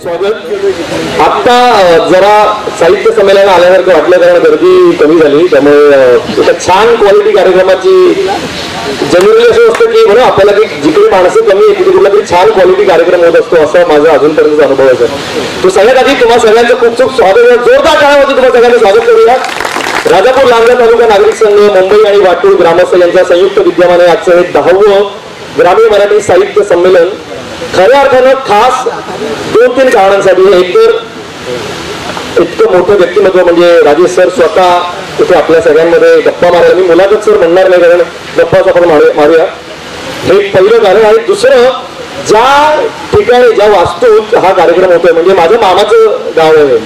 स्वागत. आता जरा साहित्य संमेलन आल्यासारखं वाटलं कारण गर्दी कमी झाली, त्यामुळे एका छान क्वालिटी कार्यक्रमाची जनरली असं असतं की म्हणून आपल्याला की जिकडे माणसं कमी आहे तिथे कुठला तरी छान क्वालिटी कार्यक्रम होत असतो, असा माझा अजूनपर्यंतचा अनुभव आहे. तो सगळ्यात आधी तुम्हा सगळ्यांचं खूप खूप स्वागत, जोरदार टाळ्यांमध्ये तुम्हाला सगळ्यांचं स्वागत करूया. राजापूर लांजा तालुका नागरिक संघ, मुंबई आणि वाटूर ग्रामस्थ यांच्या संयुक्त विद्यमाने आजचं हे 10वं ग्रामीण मराठी साहित्य संमेलन खऱ्या अर्थानं खास 2-3 कारणांसाठी. एक तर इतकं मोठं व्यक्तिमत्व म्हणजे राजेश सर स्वतः इथे आपल्या सगळ्यांमध्ये गप्पा मारायला, मी मुलाखत सर म्हणणार नाही कारण गप्पाच आपण मारूया, हे पहिलं कारण. आणि दुसरं, ज्या ठिकाणी ज्या वास्तूत हा कार्यक्रम होतोय म्हणजे माझ्या मामाचं गाव आहे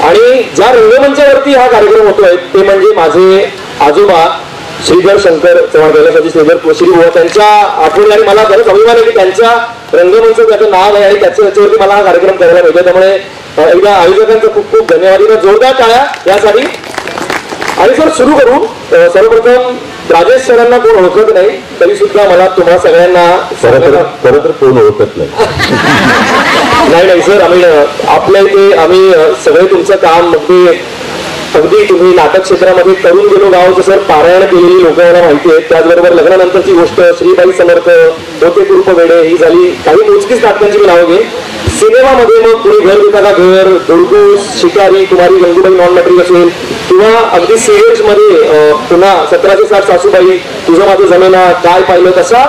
आणि ज्या रंगमंचावरती हा कार्यक्रम होतोय ते म्हणजे माझे आजोबा श्रीधर शंकर चव्हाण, कैलासाची श्रीधर श्रीबुवा, त्यांच्या आठवणी. आणि मला खरंच अभिमान आहे की त्यांच्या रंगमंच त्याचं नाव आहे आणि त्याच्यावरती मला हा कार्यक्रम करायला मिळतो. त्यामुळे एकदा आयोजकांचं खूप खूप धन्यवाद. जोरदार टाळ्या यासाठी. आणि सर सुरू करू. सर्वप्रथम राजेश सरांना कोण ओळखत नाही तरी सुद्धा मला तुम्हा सगळ्यांना खरं तर कोण ओळखत नाही. नाही सर, आम्ही आपल्या इथे आम्ही सगळे तुमचं काम अगदी तुम्ही नाटक क्षेत्रामध्ये तरुण गेलो गावचं सर पारायण केलेली लोक मला माहिती आहेत. त्याचबरोबर लग्नानंतरची गोष्ट श्रीबाई समर्थ, होते कुरूप वेडे ही झाली, काही मोजकीच नाटकांची मी नावं घेईन. सिनेमामध्ये मग कुणी घर देता का घर, दुर्गूस, शिकारी, कुमारी गंगूबाई नॉन मॅट्रिक असेल किंवा अगदी सिरियल्स मध्ये पुन्हा 1760 सासूबाई, तुझं माझं जमेना, काय पाहिलं, तसा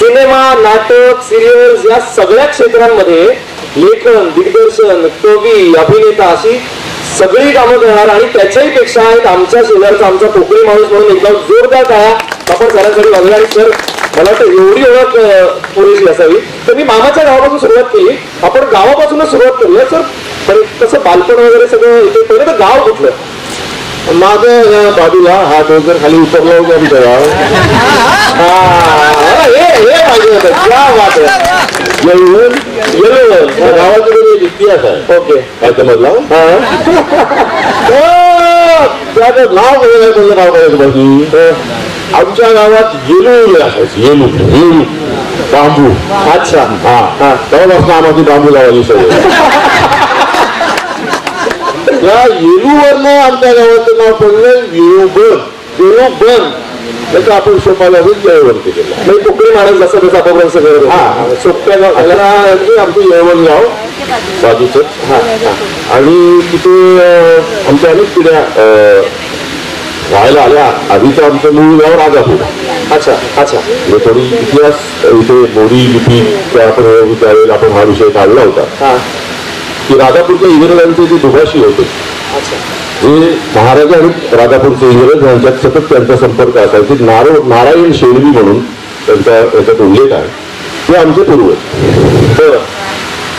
सिनेमा, नाटक, सिरियल्स या सगळ्या क्षेत्रांमध्ये लेखन, दिग्दर्शन, कवी, अभिनेता अशी सगळी कामं करणार. आणि त्याच्याही पेक्षा आहेत आमच्या शेजारचा आमचा कोकणी माणूस म्हणून एकदम जोरदार टाळ्या आपण सरांसाठी वाजवला. आणि सर मला वाटतं एवढी ओळख पुरेशी असावी. तर मी मामाच्या गावापासून सुरुवात केली, आपण गावापासूनच सुरुवात करूया सर. पण तसं बालपण वगैरे सगळं इथे पहिलं तर गाव कुठलं? माझं बाजूला हा डोंगर खाली उतरला होता आमचं गाव. हे पाहिजे होतं. क्या बात आहे. येलो गावाकडे इतिहास आहे. ओके, काय समजला? त्याचं नाव काय तुझं नाव करायचं बाजू? आमच्या गावात येलू असायचं. येलू बांबू. अच्छा. हा तेव्हापासून आम्हाला बांबू लावायची सवय. त्या येलूवरनं आमच्या गावाचं नाव पडलं येलूबन. त्याचं आपण सोपायला येळवण केलेलं. म्हणजे कोकणी माणूस जसं जसं आपण सगळं हा सोप्या गाव आमचं येळवण गाव बाजूचं. आणि तिथे आमच्या अनेक पिढ्या व्हायला आल्या. आधीचं आमचं मूळ गाव राजापूर. अच्छा अच्छा. म्हणजे थोडी इतिहास इथे मोडी लिपी आपण त्यावेळेला आपण हा विषय काढला होता की राजापूरच्या इंग्रजांचे जे दुभाषी होते, जे महाराजा आणि राजापूरचे इंग्रज यांच्यात सतत त्यांचा संपर्क असायचे. नारायण शेळवी म्हणून त्यांचा याच्यात उल्लेख आहे. ते आमचे पूर्वज. तर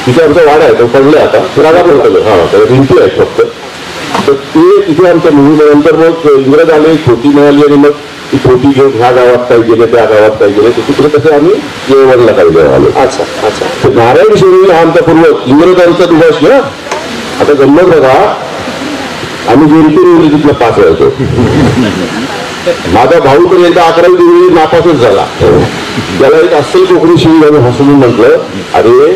तिथे आमचा वाडा आहे, तो पडले आता राजापूर. हा त्याला भिंती आहेत फक्त. तर ते तिथे आमच्या मुलीनंतर मग इंग्रज आले, खोटी मिळाली आणि मग ती खोटी घेऊन ह्या गावात काय गेले, त्या गावात काय गेले, तिकडे तसे आम्ही येळवणला काही वेळ आलो. अच्छा अच्छा. तर नारायण शेळवी हा आमचा पूर्वज इंग्रजांचा दुभाषी. आता गंमत बघा, आम्ही जेलपूर तिथलं पास व्हायचो. माझा भाऊ तर एकदा 11वी डिग्री नापासच झाला. त्याला एक अस्सल कोकणी शिवी आम्ही हसून म्हटलं, अरे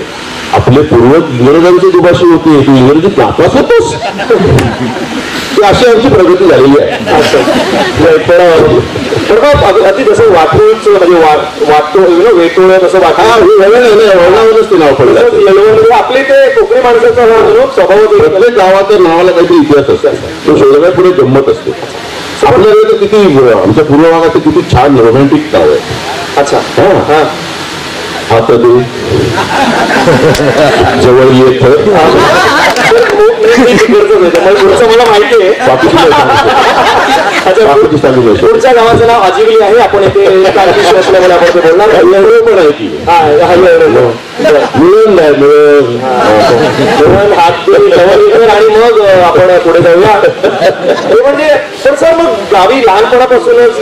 आपले पूर्वज इंग्रजांचे दुभाषी होते, तू इंग्रजीत नापास होतोस? अशी आमची प्रगती झालेली आहे. पण अति जसं वाटूच म्हणजे वाटतो वेटोळ तसं वळणावरच ते नाव पडलं. आपले ते कोकणी माणसाचा स्वभाव. प्रत्येक गावाच्या नावाला काहीतरी इतिहास असतो, तो शोधण्यापुढे गंमत असते. आपल्याकडे तर किती आमच्या पूर्व भागात किती छान रोमॅन्टिक नाव आहे. अच्छा. हा तर ते जवळ येत मला माहिती आहे. पुढच्या गावाचं नाव अजिवली आहे. आपण इथे असल्यामुळे आपण ते बोलणार पण आहे की मिळून नाही मिळून हात आणि मग आपण पुढे जाऊया. म्हणजे पण सर मग गावी लहानपणापासूनच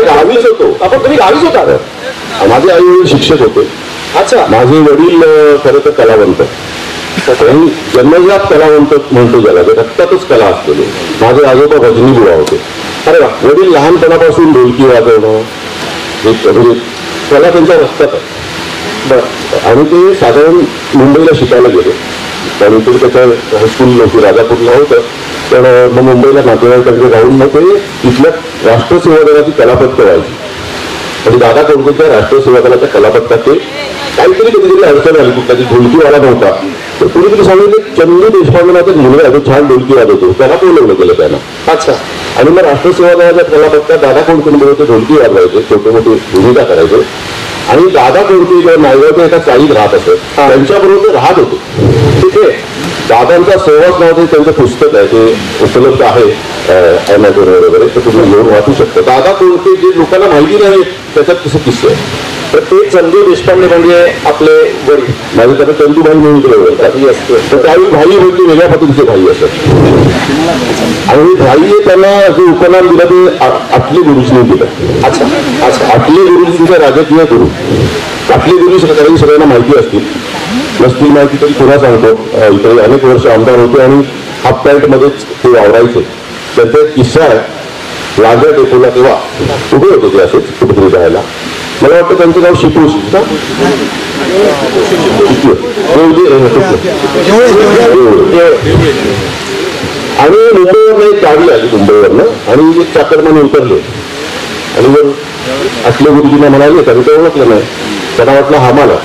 गावीच होतो आपण. तुम्ही गावीच होता? माझे आई वडील शिक्षक होते. अच्छा. माझे वडील खरं तर कलावंत, जन्मजात कलावंत म्हणतो ज्याला, ते रक्तातच कला असलेले. माझे आजोबा भजनी बुवा होते. अरे वा. वडील लहानपणापासून ढोलकी वाजवणं म्हणजे कला त्यांच्या रक्तात आहे. आणि ते साधारण मुंबईला शिकायला गेले आणि ते त्याच्या हायस्कूल नव्हती, राजापूरला होतं. पण मग मुंबईला नातेवाईकांकडे राहून मग ते तिथल्या राष्ट्रसेवा दलाची कलापथकं व्हायची. आणि दादा कोणत्या राष्ट्रसेवा दलाच्या कलापथकात ते काहीतरी कधीतरी अडचण आली, कुठला ढोलकीवाला नव्हता. तर कुणीतरी सांगितलं चंदू देशपांडे नावाचा मुलगा आहे, तो छान ढोलकी वाजवतो, त्याला बोलवलं गेलं त्यांना. अच्छा. आणि मग राष्ट्रसेवा दलाच्या कलापथकात दादा कोणते ते ढोलकी वाजवायचे, छोटे मोठे भूमिका करायचे. आणि दादा कोणते नायगावच्या एका चाळीत राहत असत, त्यांच्याबरोबर ते राहत होते तिथे. दादांचा सहवास नावाचं त्यांचं पुस्तक आहे, ते उपलब्ध आहे अमेझॉनवर वगैरे, तर तुम्ही घेऊन वाचू शकता. दादा कोणते जे लोकांना माहिती नाही त्याच्यात कसं किस्से आहे. तर ते चंदू देशपांडे म्हणजे आपले वडील, माझे त्यांना चंदूभाई म्हणून असते. तर त्यावेळी भाई म्हणजे वेगळ्या पद्धतीचे भाई असतात. आणि भाई त्यांना जे उपनाम दिलं ते आटले गुरुजीने दिलं. अच्छा अच्छा. आटले गुरुजींचे राजकीय गुरु. आटले गुरु सगळ्यांना माहिती असतील, नसतील माहिती तरी पुन्हा सांगतो. इकडे अनेक वर्ष आमदार होते आणि हाफ पॅन्ट मध्येच ते वावरायचे. त्यांचा एक किस्सा आहे, लांजा डेपोला तेव्हा उभे होते ते असेच कुठेतरी जायला. मला वाटतं त्यांचं नाव शिपूस आणि मुंबईवरनं एक गाडी आली मुंबईवरनं आणि एक चाकरमाने उतरले आणि वर असले गुरुजींना म्हणाले, त्यांनी ते ओळखलं नाही. त्यांना वाटलं हा मला,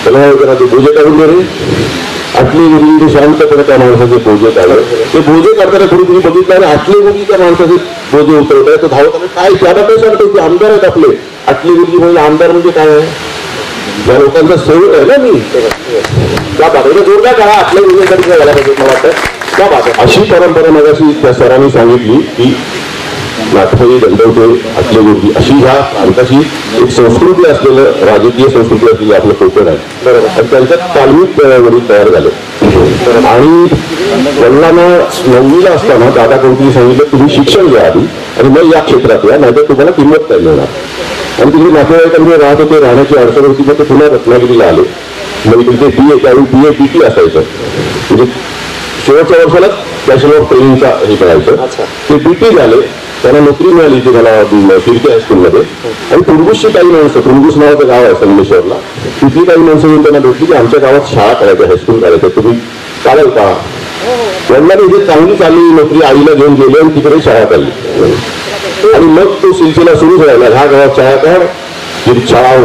त्याला ते बोजे काढून गेले. आटले गुरुजी शांतपणे त्या माणसाचे बोजे काढले. ते बोजे काढताना कुणीतरी बघितलं आणि आटले गुरुजी त्या माणसाचे बोजे उतरवत आहे. तो धावत आले, काय त्याला काय सांगतो की आमदार आहेत आपले. आटले गुरुजी म्हणजे आमदार म्हणजे काय आहे, ज्या लोकांचा सेवक आहे ना मी, त्या बाबा जोरदार करा आटले गुरुजींसाठी काय झाला पाहिजे मला वाटतं. त्या बाबा अशी परंपरा मगाशी त्या सरांनी सांगितली की नाथपती दंडवते आटले गुरुजी, अशी ह्या प्रांताची एक संस्कृती असलेलं, राजकीय संस्कृती असलेली आपलं कोकण आहे. आणि त्यांच्यात तालमीत वडील तयार झाले. आणि वडिलांना 9वीला असताना दादा कोणतरी सांगितलं तुम्ही शिक्षण घ्या आधी आणि मग या क्षेत्रात या, नाहीतर तुम्हाला किंमत नाही मिळणार. आणि तिकडे नातेवाईकांमध्ये राहत होते, राहण्याची अडचण होती. मग ते पुन्हा रत्नागिरीला आले. मग इकडे BA, त्यावेळी BA BT असायचं, म्हणजे शेवटच्या वर्षालाच बॅचलर ऑफ ट्रेनिंगचा हे करायचं. ते BT झाले, त्यांना नोकरी मिळाली ती मला फिरकी हायस्कूलमध्ये. आणि तुरबुसची काही माणसं, तुरबुस नावाचं गाव आहे संगमेश्वरला, तिथली काही माणसं येऊन त्यांना भेटली की आमच्या गावात शाळा करायचं, हायस्कूल करायचं, तुम्ही चालेल का. वडिलांनी इथे चांगली चालली नोकरी आईला घेऊन गेले आणि तिकडे शाळा काढली. आणि मग तो सिलसिला सुरू झाला, ह्या गावात शाळा काढ, शाळा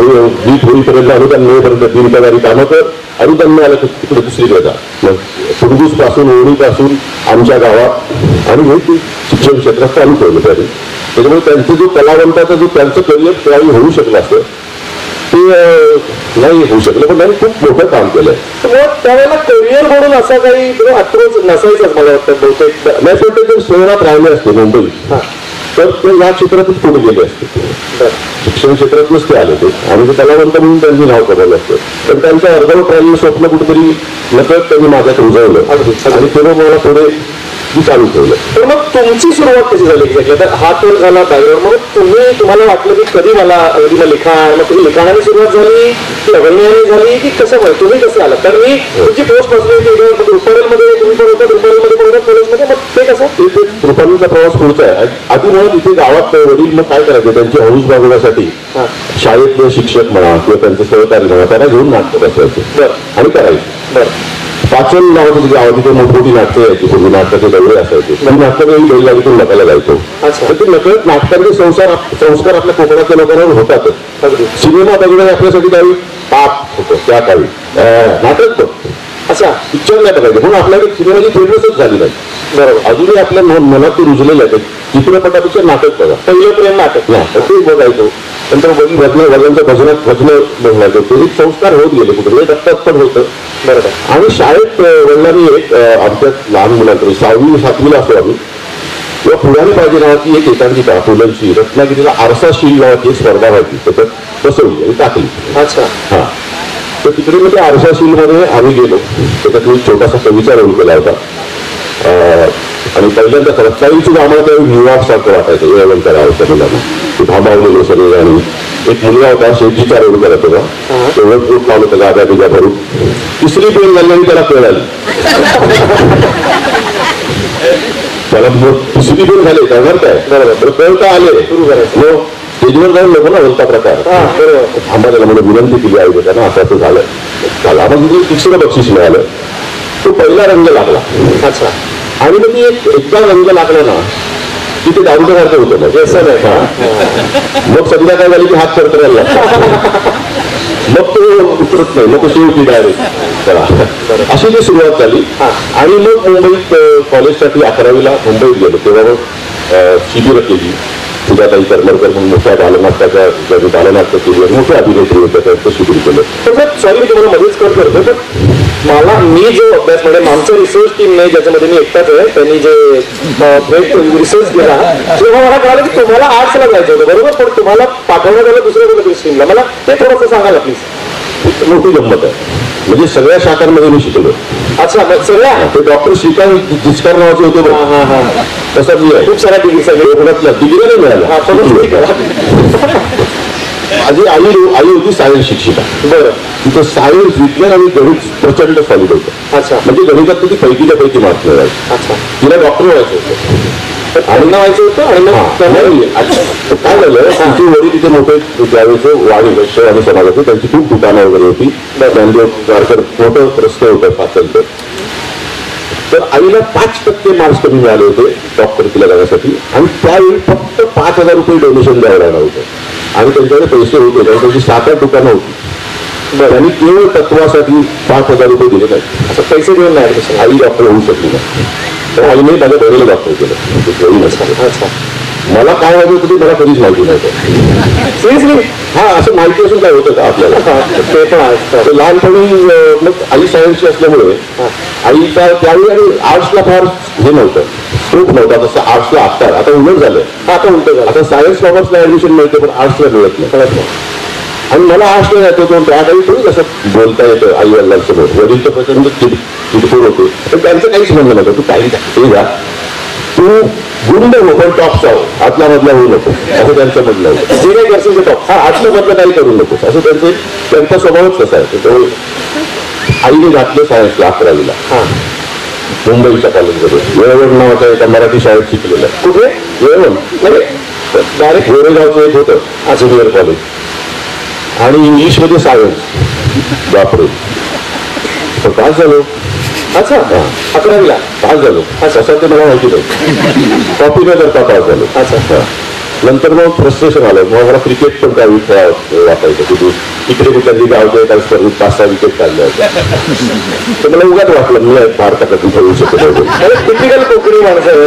नीट होईपर्यंत अनुदान मिळेपर्यंत बिनपगारी कामं कर, अनुदान मिळालं तर तिकडे दुसरीकडे जा. मग तुरबूस पासून ओढीपासून आमच्या गावात आणि हे ते शिक्षण क्षेत्रात चालू ठेवलं त्यांनी. त्याच्यामुळे त्यांचं जो कलावंताचा जो त्यांचं करिअर त्यावेळी होऊ शकलं असतं ते नाही होऊ शकलं, पण त्यांनी खूप मोठं काम केलंय. त्यावेळेला करिअर म्हणून असा काही अप्रोच नसायचाच मला वाटतं बहुतेक. नाही पण ते जर शहरात राहिले असते मुंबईत तर ते या क्षेत्रातच पुढे गेले असते. शिक्षण क्षेत्रातच ते आले ते आणि ते कलावंत म्हणून त्यांनी नाव कमवलं असतं. पण त्यांचं अर्धवट राहिलेलं स्वप्न कुठेतरी नकळत त्यांनी माझ्यात रुजवलं आणि तेव्हा मला थोडे चालू ठेवलं. तर मग तुमची सुरुवात कशी झाली एक्झॅक्टली? तर हा टोल झाला बॅकग्राऊंड, मग तुम्हाला वाटलं की कधी मला लिखाण, मग तुम्ही लिखाणाने सुरुवात झाली की अभिनयाने झाली की कसं, तुम्ही कसं आला? तर मी तुमची पोस्ट बसली रुपारेलमध्ये, तुम्ही पण होता रुपारेलमध्ये पण होता कॉलेजमध्ये, मग ते कसं? ते रुपारेलचा प्रवास पुढचा आहे. आधी म्हणून इथे गावात वडील मग काय करायचं, त्यांची हौस भागवण्यासाठी शाळेतले शिक्षक म्हणा किंवा त्यांचे सहकारी म्हणा त्यांना घेऊन नाटकं बसवायचे आणि करायचे. पाचन नावाचं गाव तिथे मोठमोठी नाटकं यायची, पूर्वी नाटकाचे दौरे असायचे. ती नाटकं बैलगाडीतून नकायला जायचो. तर ते नकळत नाटकांचे संस्कार आपल्या कोकणातल्या लोकांवर होतातच. सिनेमा बघण्याने आपल्यासाठी त्यावेळी पाप होतं त्या काळी, नाटक बघ असा पिक्चर नाही बघायचं म्हणून आपल्याकडे सिनेमाची फेमसच झाली नाही. बरोबर, अजूनही आपल्या मनात ते रुजलेलं आहे. चित्रपटापेक्षा नाटक बघा, पहिलं प्रेम नाटक ते बघायचो. नंतर वडिलांच्या भजनं बघायचो. ते एक संस्कार होत गेले कुठे टप्प्यात पण होतं. बरोबर. आणि शाळेत वडिलांनी एक आमच्या लहान मुलांकडे 6वी 7वीला असतो आम्ही, किंवा पुराणी पाहिजे नावाची एक एकांकिका पुलंची रत्नागिरीला आरसाशील नावाची एक स्पर्धा व्हायची, त्याच्यात बसवली आणि टाकली. अच्छा. हा, तर तिकडे मग त्या आरसाशीलमध्ये आम्ही गेलो. त्याच्यात मी छोटासा कवीचा रोल केला होता. आणि पहिल्यांदा रत्नागिरीचं आम्हाला त्यावेळी न्यूयॉर्क सारखं वाटायचं एवढं करावं मुलांना, ते थांबावलेलं सगळे. आणि एक मुलगा होता शेतीचा रोल करत होता, तेवढं खूप लावलं होतं गाड्या बिजा भरून. तिसरी पेन झाली त्याला कळ आली, त्याला तिसरी पेन झाले करणार काय, बरोबर कळता आले सुरू करायचं. स्टेजवर जाऊन नको ना बोलता प्रकार बरोबर. थांबा त्याला म्हणून विनंती केली आई बेटाना असं असं झालं झालं मग तिथे तिसरं बक्षीस मिळालं तो पहिला रंग लागला. अच्छा. आणि मग ती एकदा रंग लागला ना की ते दारूसारखं होतं मग व्यसन आहे का? मग संध्याकाळ झाली की हात करतरायला लागला मग तो उतरत नाही मग तो शेवटी डायरेक्ट चला अशी ती सुरुवात झाली. आणि मग मुंबईत कॉलेजसाठी 11वीला मुंबईत गेलो तेव्हा मग शिबिरं केली. सुजाताई करमरकर म्हणून मोठ्या बालनाट्याच्या ज्यांनी बालनाट्य केली आणि मोठ्या अभिनेत्री होत्या त्यांचं शिबिर केलं. तर सॉरी मी तुम्हाला मध्येच कट करतो पण मला मी जो अभ्यास म्हणजे आमचं रिसर्च टीम नाही ज्याच्यामध्ये मी एकटाच आहे त्यांनी जे रिसर्च केला तेव्हा मला कळालं की तुम्हाला आर्ट्सला जायचं होतं बरोबर पण तुम्हाला पाठवण्यात आलं दुसऱ्या कोणत्या स्ट्रीमला मला ते थोडंसं सांगायला प्लीज. मोठी गंमत आहे म्हणजे सगळ्या शाखांमध्ये मी शिकलो. अच्छा मग सगळ्या ते डॉक्टर श्रीकांत जिचकार नावाचे होते बघ तसं मी आहे खूप साऱ्या डिग्री सगळे कोकणातल्या डिग्री नाही मिळाल्या. माझी आई होती सायन्स शिक्षिका. बरं. तिथं सायन्स विज्ञान आणि गणित प्रचंड सॉलिड होतं. अच्छा. म्हणजे गणितात ती पैकीच्या पैकी मार्क मिळायची. अच्छा. तिला डॉक्टर व्हायचं होतं आणि व्हायचं होतं आणि मग काय झालं तिचे वडील तिथे मोठे त्यावेळेस वाणी वैश्य आणि समाजाचे त्यांची खूप दुकानं वगैरे होती. मोठं रस्ते होतं पाचलचं. तर आईला 5% मार्क्स कमी मिळाले होते डॉक्टर तिला जाण्यासाठी आणि त्यावेळी फक्त 5,000 रुपये डोनेशन द्यावं लागलं होतं आणि त्यांच्याकडे पैसे होते कारण त्यांची 7-8 दुकानं होती. त्यांनी केवळ तत्वासाठी 5,000 रुपये दिले नाही. असं पैसे देऊन नाही आई डॉक्टर होऊ शकली नाही. तर आईने माझ्या बहिणीला डॉक्टर केलं. अच्छा. मला काय व्हायचं होतं ते मला कधीच माहिती नव्हतं. सिरियसली हा असं माहिती असून काय होतं का आपल्याला ते पण आहे. लहानपणी मग आई सायन्सची असल्यामुळे आईचा त्यावेळी आणि आर्ट्सला फार हे नव्हतं स्कोप नव्हता तसं आर्ट्सला आता उलट झालं आता उलट झालं. आता सायन्स कॉमर्सला ऍडमिशन मिळते पण आर्ट्सला मिळत नाही कळत नाही. आणि मला आर्ट्सला जायचं होतं त्या काही थोडी असं बोलता येतं आई वडिलांसमोर. वडील तर प्रचंड चिडखोड होते पण त्यांचं काहीच म्हणणं नव्हतं तू काही हे जा तू गुंड हो पण टॉपचा हो आतला मधला होऊ नको असं त्यांचं म्हणणं होतं. जे काही करशील ते टॉप आतलं मधलं काही करू नकोस असं त्यांचा स्वभावच कसा आहे. त्याच्यामुळे आईने घातलं सायन्सला 11वीला मुंबईच्या कॉलेजमध्ये येळवण नावाच्या एका मराठी शाळेत शिकलेलं. कुठे येळवण म्हणजे डायरेक्ट गोरेगावचं एक होतं ज्युनियर कॉलेज आणि इंग्लिशमध्ये सायन्स बापरे तर पास झालो. अच्छा. 11वीला पास झालो. असं ते मला माहिती नाही कॉपी न करता पास झालो. अच्छा. नंतर मग फ्रस्ट्रेशन आलं मग मला क्रिकेट पण काही वाटायचं की इकडे कुठली गावच्या एका स्पर्धेत 5-6 विकेट काढल्या होत्या तर मला उगाच वाटलं मी भारताकडे तिथे येऊ शकत नव्हतं. टिपिकल कोकणी माणसं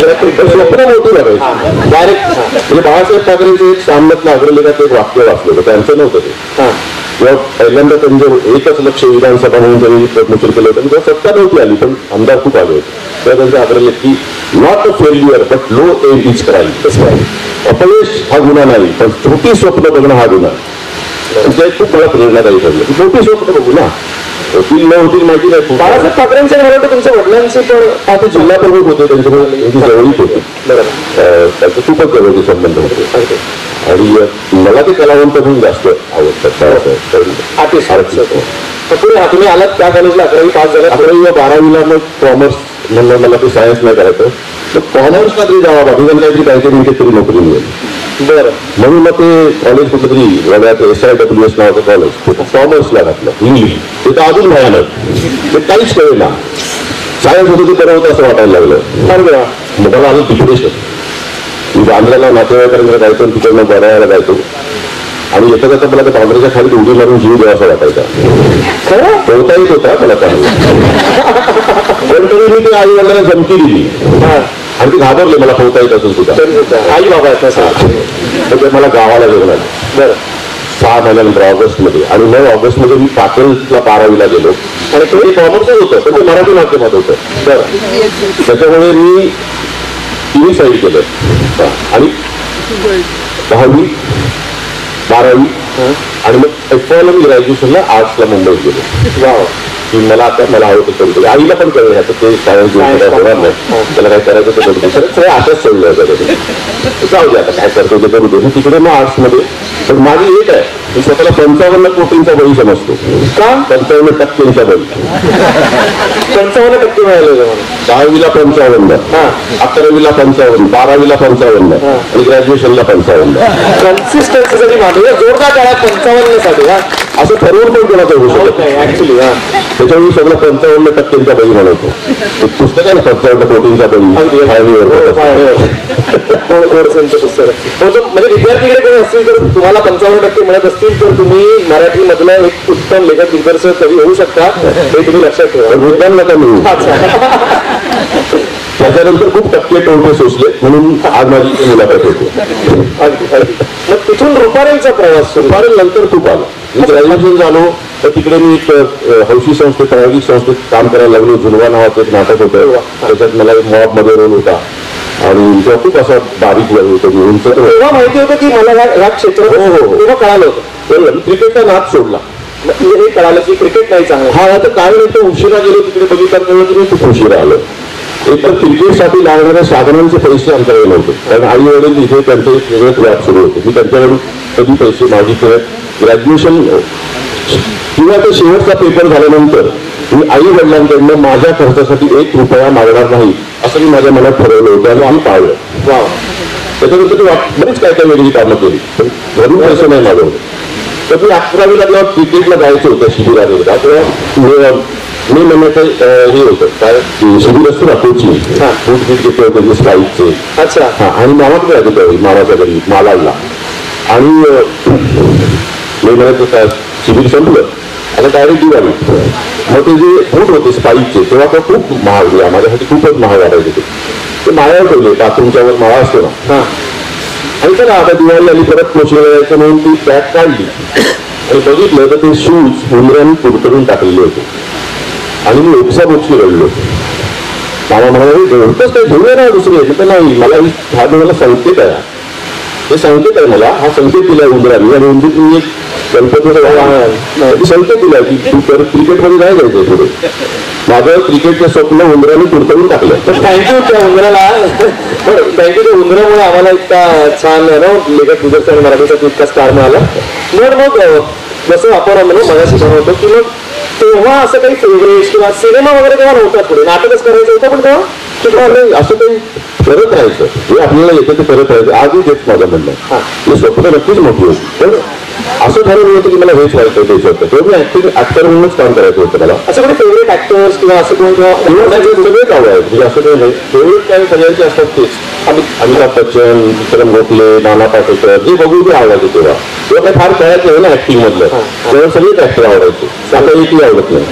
स्वप्न मोठी लागायची डायरेक्ट. म्हणजे बाळासाहेब ठाकरेंचं एक सामन्यातलं अग्रलेखात एक वाक्य वाचलं होतं त्यांचं नव्हतं ते. तेव्हा पहिल्यांदा त्यांचं एकच लक्ष विधानसभा म्हणून त्यांनी प्रमोशन केलं होतं तेव्हा सत्ता नव्हती आली पण आमदार खूप आले होते. तेव्हा त्यांचं अग्रलेख की not a failure but low aim is crime. अपयश हा गुन्हा नाही पण छोटी स्वप्न बघणं हा गुन्हा. ते खूप मला प्रेरणादायी ठरलं की मोठी स्वप्न बघू ना होतील न होतील माहिती नाही. बाळासाहेब ठाकरेंच्या घरात तुमच्या वडिलांचे पण ते जिल्हा प्रमुख होते त्यांच्याकडे त्यांची जवळीक होती. त्यांचे खूपच जवळचे संबंध होते आणि मला ते कलावंत म्हणून जास्त आवडतात. पुढे तुम्ही आलात त्या कॉलेजला 11वी पास झाला. 11वी 12वीला मग कॉमर्स म्हणलं मला ते सायन्स नाही करायचं तर कॉमर्सला तरी जावा बाबा काहीतरी तरी नोकरी मिळेल. बरं. म्हणून मग ते कॉलेज कुठं तरी वगैरे SIWS नावाचं कॉलेज कॉमर्सला घातलं इंग्लिश. ते तर अजून भयानक ते काहीच कळेल ना सायन्स होतं ते बरं होतं असं वाटायला लागलं. मग मला अजून डिप्रेशन मी बांद्राला नातेवाईकांकडे जायचो तिकडनं बऱ्याला जायचो आणि येता जाता मला त्या बांद्राच्या खाली उडी मारून जीव द्यावा असं वाटायचा. पोहता येत होता मला चांगलं पण तरी मी ते आई वडिलांना धमकी दिली आणि ते घाबरले मला पोहता येत असेल सुद्धा आई बाबा तर ते मला गावाला घेऊन आले. बरं 6 महिन्यानंतर ऑगस्टमध्ये आणि 9 ऑगस्टमध्ये मी पाटणला 12वीला गेलो आणि ते कॉमर्सच होतं पण ते मराठी माध्यमात होतं. बरं त्याच्यामुळे मी तिन्ही साईड केलं आणि 10वी 12वी आणि मग FYला मी ग्रॅज्युएशनला आर्ट्सला मुंबईत गेलो. की मला आवडतं करू आईला पण कळलं ह्याचं ते सायन्स होणार नाही त्याला काय करायचं ते करू सगळं आताच सोडलं जाऊ दे आता काय करतो ते करू दे. तिकडे मग आर्ट्समध्ये पण माझी एक आहे मी स्वतःला 55 कोटींचा बळी समजतो का 55% बळी 55% मिळाले होते मला. 10वीला 55, हा. 11वीला 55, 12वीला 55 आणि ग्रॅज्युएशनला 55. कन्सिस्टन्सीसाठी मानवी जोरदार काळात 55 साठी हा असं ठरवून पण कोणाचं होऊ शकत नाही. ऍक्च्युली हा त्याच्यामुळे सगळं 55% बळी म्हणतो. एक पुस्तक आहे ना 55 कोटींचा बळी हायवेवर. म्हणजे विद्यार्थीकडे कोणी असतील तर तुम्हाला 55% मिळत असतील तर तुम्ही मराठी मधला एक उत्तम लेखक दिग्दर्शक कवी होऊ शकता हे तुम्ही लक्षात ठेवा. मुद्दाम नका मिळू. त्याच्यानंतर खूप टक्के टोटे सोसले म्हणून आज माझी मुलाखत होती. मग तिथून रुपारेलचा प्रवास सुरू. रुपारेल नंतर खूप आला. मी ग्रॅज्युएशन झालो तर तिकडे मी एक हौशी संस्थेत प्रायोगिक संस्थेत काम करायला लागलो. झुलवा नावाचं एक नाटक होतं. त्याच्यात मला एक मॉब मध्ये रोल होता आणि तेव्हा खूप असा बारीक वेळ होतो. उंच तेव्हा माहिती होतं की मला ह्या क्षेत्रात तेव्हा कळालं होतं. क्रिकेटचा नाच सोडला. म्हणजे हे कळालं की क्रिकेट नाही चांगलं. हा आता काय नाही तर उशिरा गेलो तिकडे बघितलं तर मी खूप उशिरा आलो. एक तर क्रिकेटसाठी लागणाऱ्या साधनांचे पैसे आमच्याकडे नव्हते कारण आई वडील इथे त्यांचे एक वेगळेच व्याप सुरू होते. मी त्यांच्याकडून कधी पैसे मागितले. ग्रॅज्युएशन किंवा ते शेवटचा पेपर झाल्यानंतर मी आई वडिलांकडनं माझ्या खर्चासाठी 1 रुपया मागणार नाही असं मी माझ्या मनात ठरवलं होतं आणि आम्ही पाळलं. वा. त्याच्यानंतर बरीच काय काय वेगळी कामं केली पण घरून पैसे नाही मागवलं. तर मी 11वीला जेव्हा क्रिकेटला जायचं होतं शिबिराला तेव्हा मी महिन्याचं हे होतं काय शिबिर असतो ना कोचिंग फूट बीट घेतले होते स्ट्राईकचे. अच्छा. हा आणि मामाकडे जायचं त्यावेळी मामाच्या घरी मालाडला आणि मी महिन्याचं काय शिबिर संपलं आता डायरेक्ट दिवाळी. मग ते जे बूट होते स्पाईकचे तेव्हा तर खूप महाग दिला माझ्यासाठी खूपच महाग वाटायचे ते माळ्यावर ठेवले बाथरूमच्यावर माळा असतो ना. आणि चला आता दिवाळी आली परत कोचिंगला जायचं म्हणून ती बॅग काढली आणि बघितलं तर ते शूज उंदरांनी कुरतडून टाकलेले होते आणि मी उपसा बोक्षी रडलो. मामा म्हणाले एवढंच काही घेऊया ना दुसरे तर नाही मला हा मला संकेत आहे. हे संकेत आहे मला हा संकेत दिलाय उंदरांनी आणि उंदीर मी एक गणपतीचा संकेत दिलाय की तू परत क्रिकेटमध्ये नाही जायचंय पुढे. माझं क्रिकेटचं स्वप्न उंदरांनी कुरतडून टाकलं. तर थँक्यू त्या उंदराला. थँक्यू त्या उंदरामुळे आम्हाला इतका छान लेखक दिग्दर्शक मराठीचा इतका स्टार मिळाला. मग जसं आपण मगाशी म्हणत होतो की मग तेव्हा असं काही फेवरेट किंवा सिनेमा वगैरे तेव्हा नव्हता पुढे नाटकच करायचं होतं पण तेव्हा नाही असं काही करत राहायचं जे आपल्याला येतं ते करत राहायचं. आजही तेच माझं म्हणणं हे स्वप्न नक्कीच मोठी होती पण असं ठरवलं होतं की मला हेच व्हायचं द्यायचं होतं तेव्हा मी ऍक्टर म्हणूनच काम करायचं होतं. मला असं काही फेवरेट ऍक्टर्स किंवा असं कोण सगळेच आवडायचे म्हणजे असं काही नाही. फेवरेट काय सगळ्यांचे असतात तेच. अमिताभ बच्चन विक्रम गोखले नाना पाटेकर हे बघून ते आवडायचे. तेव्हा काय फार कळायचं नाही ना ऍक्टिंग मधलं तेव्हा सगळेच ऍक्टर आवडायचे. आता एकही आवडत नाही.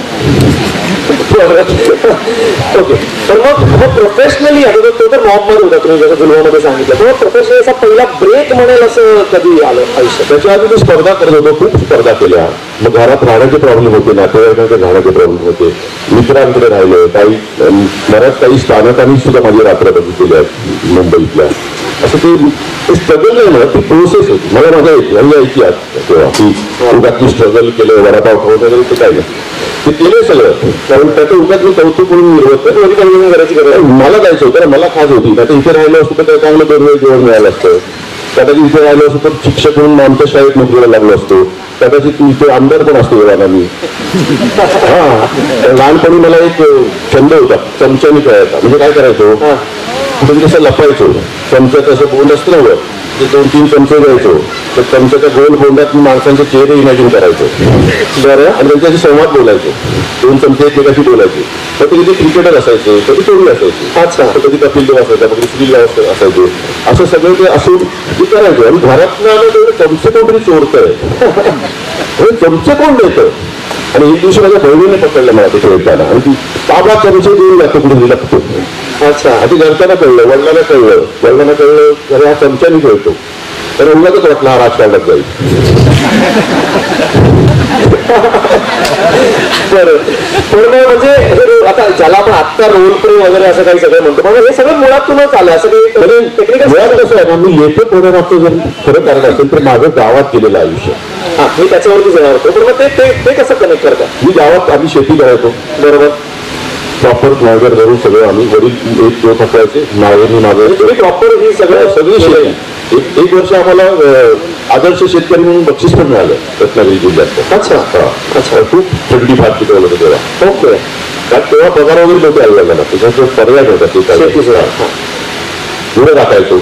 ओके. तर मग प्रोफेशनली आता तो तर मॉब मध्ये होता तुम्ही जसं जुलवामध्ये सांगितलं तेव्हा प्रोफेशनली असा पहिला ब्रेक म्हणेल असं कधी आलं आयुष्यात? त्याच्या आधी मी स्पर्धा करत होतो खूप स्पर्धा केल्या. मग घरात राहण्याचे प्रॉब्लेम होते नातेवाईकांचे राहण्याचे प्रॉब्लेम होते मित्रांकडे राहिले काही बऱ्याच काही स्थानकांनी सुद्धा माझी रात्र बघितलेली आहे मुंबईतल्या. असं ते स्ट्रगल नाही म्हणत ती प्रोसेस होती. मला मजा यायची आज तेव्हा की उगाच स्ट्रगल केलं वडापाव खाऊन वगैरे ते काय नाही ते केलं सगळं कारण त्याचं उगाच मी कौतुक म्हणून निर्वत करायची गरज मला जायचं होतं मला खास होती. आता इथे राहिलं असतं तर चांगलं दरवेळी जेवण मिळालं असतं. कदाचित इथे राहिलो असतो तर शिक्षक म्हणून आमच्या शाळेत नोकरीला लागलो असतो. कदाचित इथे आमदार पण असतो वेळाला मी. हा लहानपणी मला एक छंद होता चमच्याने खेळायचा. म्हणजे काय करायचो म्हणजे कसं लपायचो चमच्याचं असं बोंड असतं ना वर ते 2-3 चमचे घ्यायचो तर चमच्याच्या गोल बोंडात मी माणसांचे चेहरे इमॅजिन करायचो बरं आणि त्यांच्याशी संवाद बोलायचो. 2 चमचे एकमेकाशी बोलायचे. तर ते तिथे क्रिकेटर असायचे कधी चोरी असायची. अच्छा. कधी कपिल देव असायचा कधी सुनील असायचे. असं सगळं ते असून ते करायचो आणि घरातनं आलं तेवढे चमचे कोणतरी चोरतंय चमचे कोण देतं. आणि एक दिवशी माझ्या बहिणीने पकडलं मला ते खेळताना आणि ती बाबा चमचे देऊन जातो कुठे दिला. अच्छा. आधी घरच्यांना कळलं वडिलांना कळलं तर हा चमच्याने खेळतो तर उन्हातच वाटला हा राजकारणात जाईल. बरं पण म्हणजे आता ज्याला आपण आत्ता रोल प्ले वगैरे असं काही सगळं म्हणतो म्हणजे हे सगळं मुळातूनच आलं असं काही टेक्निकल मुळात कसं आहे ना मी लेखक होण्यामागचं जर खरं कारण असेल तर माझं गावात केलेलं आयुष्य हा मी त्याच्यावरती जाणार होतो पण मग ते कसं कनेक्ट करतात. मी गावात आम्ही शेती करायचो बरोबर प्रॉपर नागर धरून सगळं आम्ही वडील एक दिवस असायचे नावेनी माझं तुम्ही प्रॉपर ही सगळी शेती एक वर्ष आम्हाला आदर्श शेतकरी म्हणून बक्षीस पण मिळालं रत्नागिरी जिल्ह्यात. अच्छा अच्छा, खूप थंडी फार तिकडे होतं तेव्हा. ओके. कारण तेव्हा पगार वगैरे नव्हते आलेला त्याच्यात पर्याय होता ते गुरं राखायचो.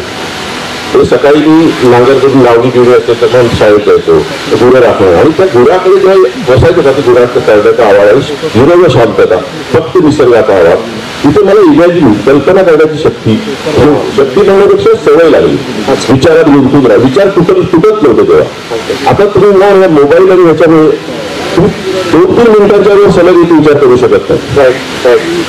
ते सकाळी मी नांगर करून लावणी घेऊन असते तर मग शाळेत जायचो गुरं राखणं आणि त्या गुराकडे जेव्हा बसायचं का ते गुरांचा करण्याचा आवाज आणि निरव शांतता फक्त निसर्गाचा आवाज तिथे मला इमॅजिन कल्पना करण्याची शक्ती म्हणण्यापेक्षा सवय लागली. विचारात गुंतून राहा विचार तुटत नव्हते तेव्हा. आता तुम्ही ना मोबाईल आणि ह्याच्यामुळे तुम्ही 2-3 मिनिटांच्या वेळेस सलग इथे विचार करू शकत नाही.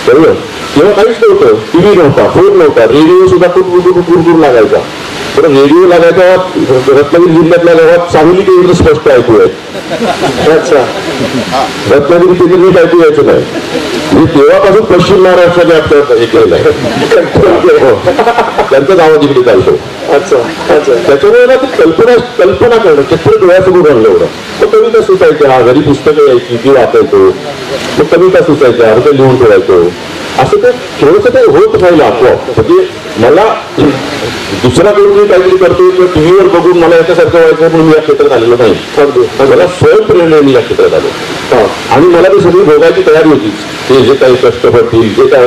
बरोबर. तेव्हा काहीच नव्हतं. टीव्ही नव्हता, फोन नव्हता, रेडिओ सुद्धा खूप लागायचा. तर रेडिओ लागायचा रत्नागिरी जिल्ह्यातल्या गावात सांगली केंद्र स्पष्ट ऐकू आहे. अच्छा. रत्नागिरी केंद्र नीट ऐकू यायचं नाही. म्हणजे तेव्हापासून पश्चिम महाराष्ट्र ऐकलेलं आहे. त्यांचाच आवाज इकडे चालतो. अच्छा अच्छा. त्याच्यामुळे ना ती कल्पना करणं चित्र डोळ्यासमोर आणलं एवढं. मग कविता सुचायच्या, घरी पुस्तकं यायची ती वाचायचो. मग कविता सुचायच्या, अर्थ लिहून ठेवायचो. असं ते थोडंसं काही होत राहिलं आपोआप. म्हणजे मला दुसरा करून मी काहीतरी करतोय किंवा टीव्हीवर बघून मला याच्यासारखं व्हायचं म्हणून मी या क्षेत्रात आलेलो नाही. मला स्वयंप्रेरणेने या क्षेत्रात आलो आणि मला ते सगळी भोगायची तयारी होती. ते जे काही कष्ट पडतील, जे काय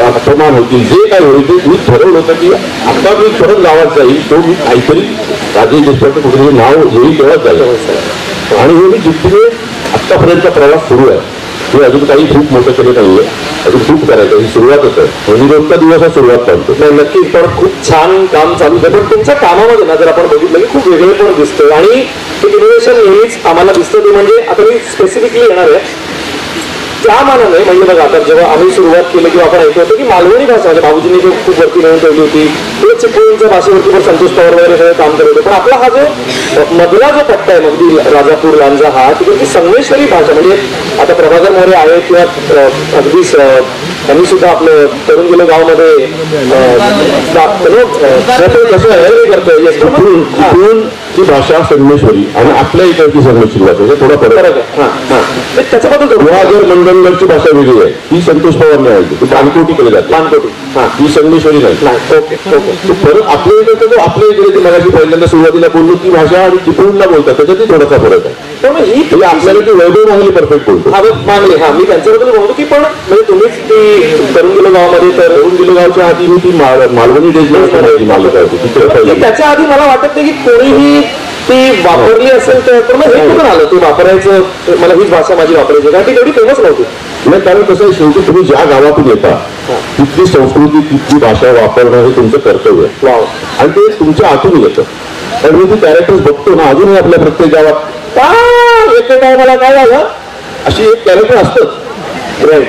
अपमान होतील, जे काय होईल ते मी ठरवलं होतं की आता मी परत गावात जाईल तो मी काहीतरी राजेश देशपांडे कुठेतरी नाव येईल तेव्हाच जाईल. आणि हे मी जिथे आतापर्यंतचा प्रवास सुरू आहे हे अजून काही खूप मोठं केलं नाहीये. अजून खूप करायचं ही सुरुवातच आहे. म्हणजे रोजचा दिवस हा सुरुवात करतो. नाही नक्कीच. पण खूप छान काम चालू आहे. पण तुमच्या कामामध्ये ना जर आपण बघितलं की खूप वेगळे पण दिसतंय आणि ते इनोव्हेशन नेहमीच आम्हाला दिसतं. ते म्हणजे आता मी स्पेसिफिकली येणार आहे त्या मानाने. म्हणजे बघा आता जेव्हा आम्ही सुरुवात केली किंवा आपण ऐकलं होतं की मालवणी भाषा म्हणजे भाऊजींनी जो खूप वरती नेऊन ठेवली होती किंवा चिपळूणच्या भाषेवरती पण संतोष पवार वगैरे सगळं काम करत होते. पण आपला हा जो मधला जो पट्टा आहे मगदी राजापूर लांजा हा तिकडची संगमेश्वरी भाषा म्हणजे आता प्रभाकर मोरे आहेत किंवा अगदी त्यांनी सुद्धा आपलं तरुण गेलो गावमध्ये कसं आहे करतोय ती भाषा संगमेश्वरी आणि आपल्या इकडची संगमेश्वरी भाषा थोडा फरक आहे. त्याच्याबद्दल गुहागर मंडणगडची भाषा वेगळी आहे. ती संतोष पवार नाही ती बानकोटीकडे जाते. बानकोटी ही संगमेश्वरी नाही. Okay okay. फरक आपल्या इकडे तो आपल्या इकडे ती मगाशी पहिल्यांदा सुरुवातीला बोललो ती भाषा आणि चिपळूणला बोलतात त्याच्यातही थोडासा फरक आहे. पण ही आपल्याला ती वैभव मागली परफेक्ट बोलतो. हा मागले. हा मी त्यांच्याबद्दल बोलतो की पण म्हणजे तुम्हीच ती तरुण गेलो गावामध्ये तर तरुण गेलो गावच्या आधी मी ती मालवणी डेज मालक त्याच्या आधी मला वाटत नाही की कोणीही ती वापरली असेल तर मग हे कुठून आलं ते वापरायचं मला हीच भाषा माझी वापरायची कारण ती तेवढी फेमस नव्हती. नाही कारण कसं आहे शेवटी तुम्ही ज्या गावातून येता तिथली संस्कृती तिथली भाषा वापरणं हे तुमचं कर्तव्य आहे आणि ते तुमच्या आतून येतं. कारण मी ती कॅरेक्टर्स बघतो ना अजूनही आपल्या प्रत्येक गावात एके टायमाला काय झालं अशी एक कॅरेक्टर असतंच.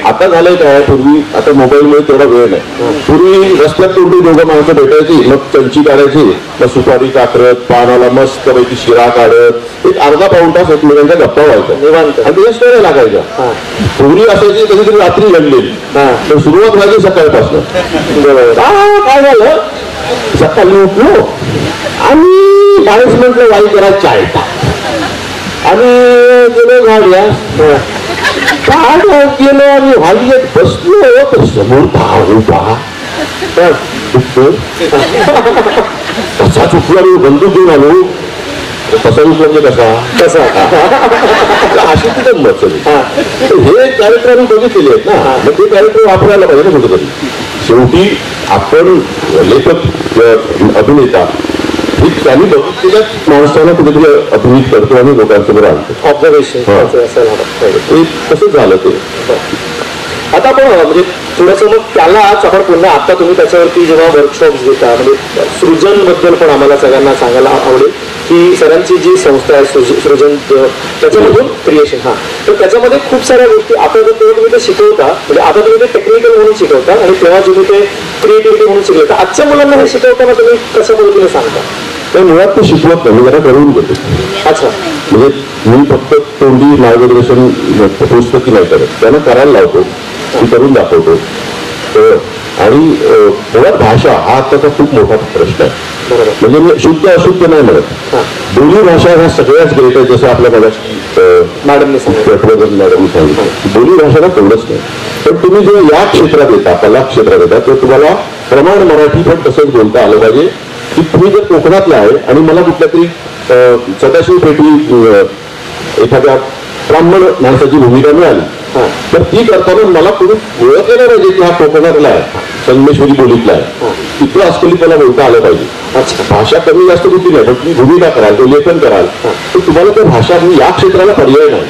आता झालंय काय पूर्वी आता मोबाईलमुळे तेवढा वेळ नाही. पूर्वी रस्त्यात तोंडी दोघं माणसं भेटायची मग चंची काढायची मग सुपारी काढत पानाला मस्त पैकी शिरा काढत एक अर्धा पाऊण तास एकमेकांच्या गप्पा व्हायच्या निवांत आणि त्याच्या स्टोऱ्या लागायच्या. पूर्वी असायची कधीतरी रात्री घडलेली तर सुरुवात व्हायची सकाळपासून. काय झालं सकाळी उठलो आणि 40 मिनिटं वाई करा चाय आणि गेलो गाड्या गेलो आणि हल्ल्यात बसलो तर समोर भाव उभा कसा चुकला मी बंदूक घेऊन आलो कसा उचला म्हणजे कसा अशी ती गंमत हे कॅरेक्टर आम्ही बघितलेले आहेत ना मग ते कॅरेक्टर वापरायला पाहिजे ना कुठेतरी. शेवटी आपण लेखक अभिनेता त्यांनी बघितलेल्या माणसाला कुठेतरी अभिनीत करतो आणि लोकांसमोर आणतो. ऑब्झर्वेशन तसंच झालं ते. आता आपण म्हणजे थोडंसं मग त्यालाच आपण पुन्हा आता तुम्ही त्याच्यावरती जेव्हा वर्कशॉप्स घेता म्हणजे सृजन बद्दल पण आम्हाला सगळ्यांना सांगायला आवडेल की सरांची जी संस्था आहे सृजन त्याच्यामधून क्रिएशन हा तर त्याच्यामध्ये खूप साऱ्या गोष्टी आता जर तेव्हा तुम्ही ते शिकवता म्हणजे आता तुम्ही ते टेक्निकल म्हणून शिकवता आणि तेव्हा तुम्ही ते क्रिएटिव्हिटी म्हणून शिकवता तर आजच्या मुलांना हे शिकवताना तुम्ही कशा पद्धतीने सांगता. तर मुळात ते शिकवत नाही मी जरा करून घेतो. अच्छा म्हणजे मी फक्त तोंडी मार्गदर्शन पुस्तकी नाही करत त्यांना करायला लावतो मी करून दाखवतो. आणि मुळात भाषा हा आताचा खूप मोठा प्रश्न आहे. म्हणजे मी शुद्ध अशुद्ध नाही म्हणत बोली भाषा ह्या सगळ्याच ग्रेट आहे जसं आपल्या मॅडमने सांगितलं बोली भाषेला तेवढंच नाही. पण तुम्ही जेव्हा या क्षेत्रात येता कला क्षेत्रात येता तर तुम्हाला प्रमाण मराठी पण तसंच बोलता आलं पाहिजे की तुम्ही जर कोकणातला आहे आणि मला कुठल्या तरी सदाशिव पेटी एखाद्या ब्राह्मण माणसाची भूमिका मिळाली तर ती करताना मला तुम्ही ओळखलेलं पाहिजे की हा कोकणातला आहे, संगमेश्वरी बोलीतला आहे, तिथं असलेली मला बोलता आलं पाहिजे. भाषा कमी जास्त कुठली नाही, पण तुम्ही भूमिका कराल किंवा लेखन कराल तर तुम्हाला त्या भाषा या क्षेत्राला पर्याय नाही.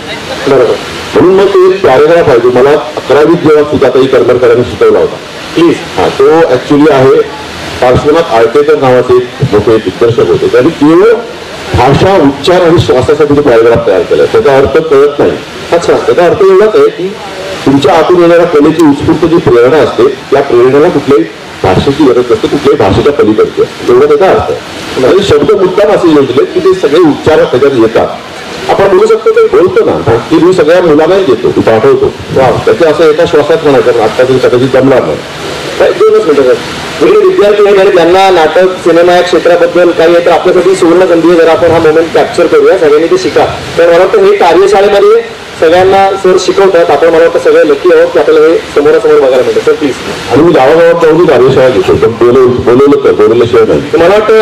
बरोबर. म्हणून मग तो एक पॅरेग्राफ आहे जो मला 11वीत जेव्हा सुजाताई करमरकरांनी शिकवला होता. प्लीज. तो ऍक्च्युली आहे पार्श्वनाथ आळतेकर नावाचे एक मोठे दिग्दर्शक होते. त्यांनी केवळ भाषा, उच्चार आणि श्वासासाठी जो पॅरेग्राफ तयार केलाय. त्याचा अर्थ कळत नाही. अच्छा. त्याचा अर्थ एवढाच आहे की तुमच्या आतून येणाऱ्या कलेची उत्स्फूर्त जी प्रेरणा असते त्या प्रेरणेला कुठल्याही भाषेची गरज नसते, कुठल्याही भाषेच्या पलीकडची असते. एवढा त्याचा अर्थ आहे. म्हणजे शब्द मुद्दाम असे योजले की ते सगळे उच्चार त्याच्यात येतात. आपण बोलू शकतो ते बोलतो ना की मी सगळ्या मुलांनाही देतो, तू पाठवतो. त्याचे असं एका श्वासात म्हणायचं आता तरी कदाचित जमणार नाही. दोनच मिनिटं. वेगळे विद्यार्थी आहेत आणि त्यांना नाटक, सिनेमा या क्षेत्राबद्दल काही आहे तर आपल्यासाठी सुवर्ण संधी आहे. जर आपण हा मोमेंट कॅप्चर करूया, सगळ्यांनी ते शिका. तर मला वाटतं हे कार्यशाळेमध्ये सगळ्यांना सर शिकवतात. आपण मला वाटतं सगळे नक्की आहोत की आपल्याला हे समोरासमोर बघायला मिळतं. Sir please. आणि मी गावागावात जाऊन कार्यशाळा घेतो, पण बोलवलं तर बोलवल्याशिवाय नाही. मला वाटतं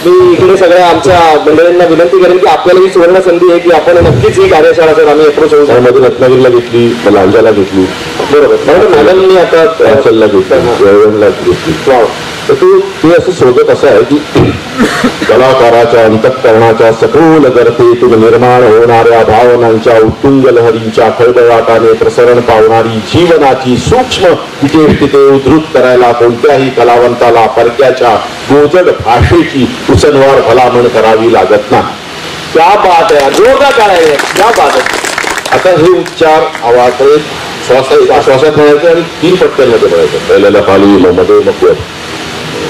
मी इकडे सगळ्या आमच्या मंडळींना विनंती करेन की आपल्याला ही सुवर्ण संधी आहे की आपण नक्कीच ही कार्यशाळा सर आम्ही अप्रोच होऊन त्यामध्ये रत्नागिरीला घेतली, लांजाला घेतली. बरोबर. मॅडमनी आता अचलला घेतली, जळवणला घेतली. तर ते असं शोधत असं आहे की कलाकाराच्या अंतःकरणाच्या सखोल गर्तेतून निर्माण होणाऱ्या भावनांच्या उत्तुंग लहरींच्या खळबळाटाने प्रसरण पावणारी जीवनाची सूक्ष्म विशेषते उद्धृत करायला कोणत्याही कलावंताला परक्याच्या गोजड भाषेची उसनवार भलामण करावी लागत नाही. क्या बात आहे, जोरदार काय, क्या बात आहे. आता हे उच्चार आवाज श्वासात म्हणायचे आणि 3 पट्ट्यांमध्ये म्हणायचं. पहिल्याला खाली, मग मध्ये, मग वर.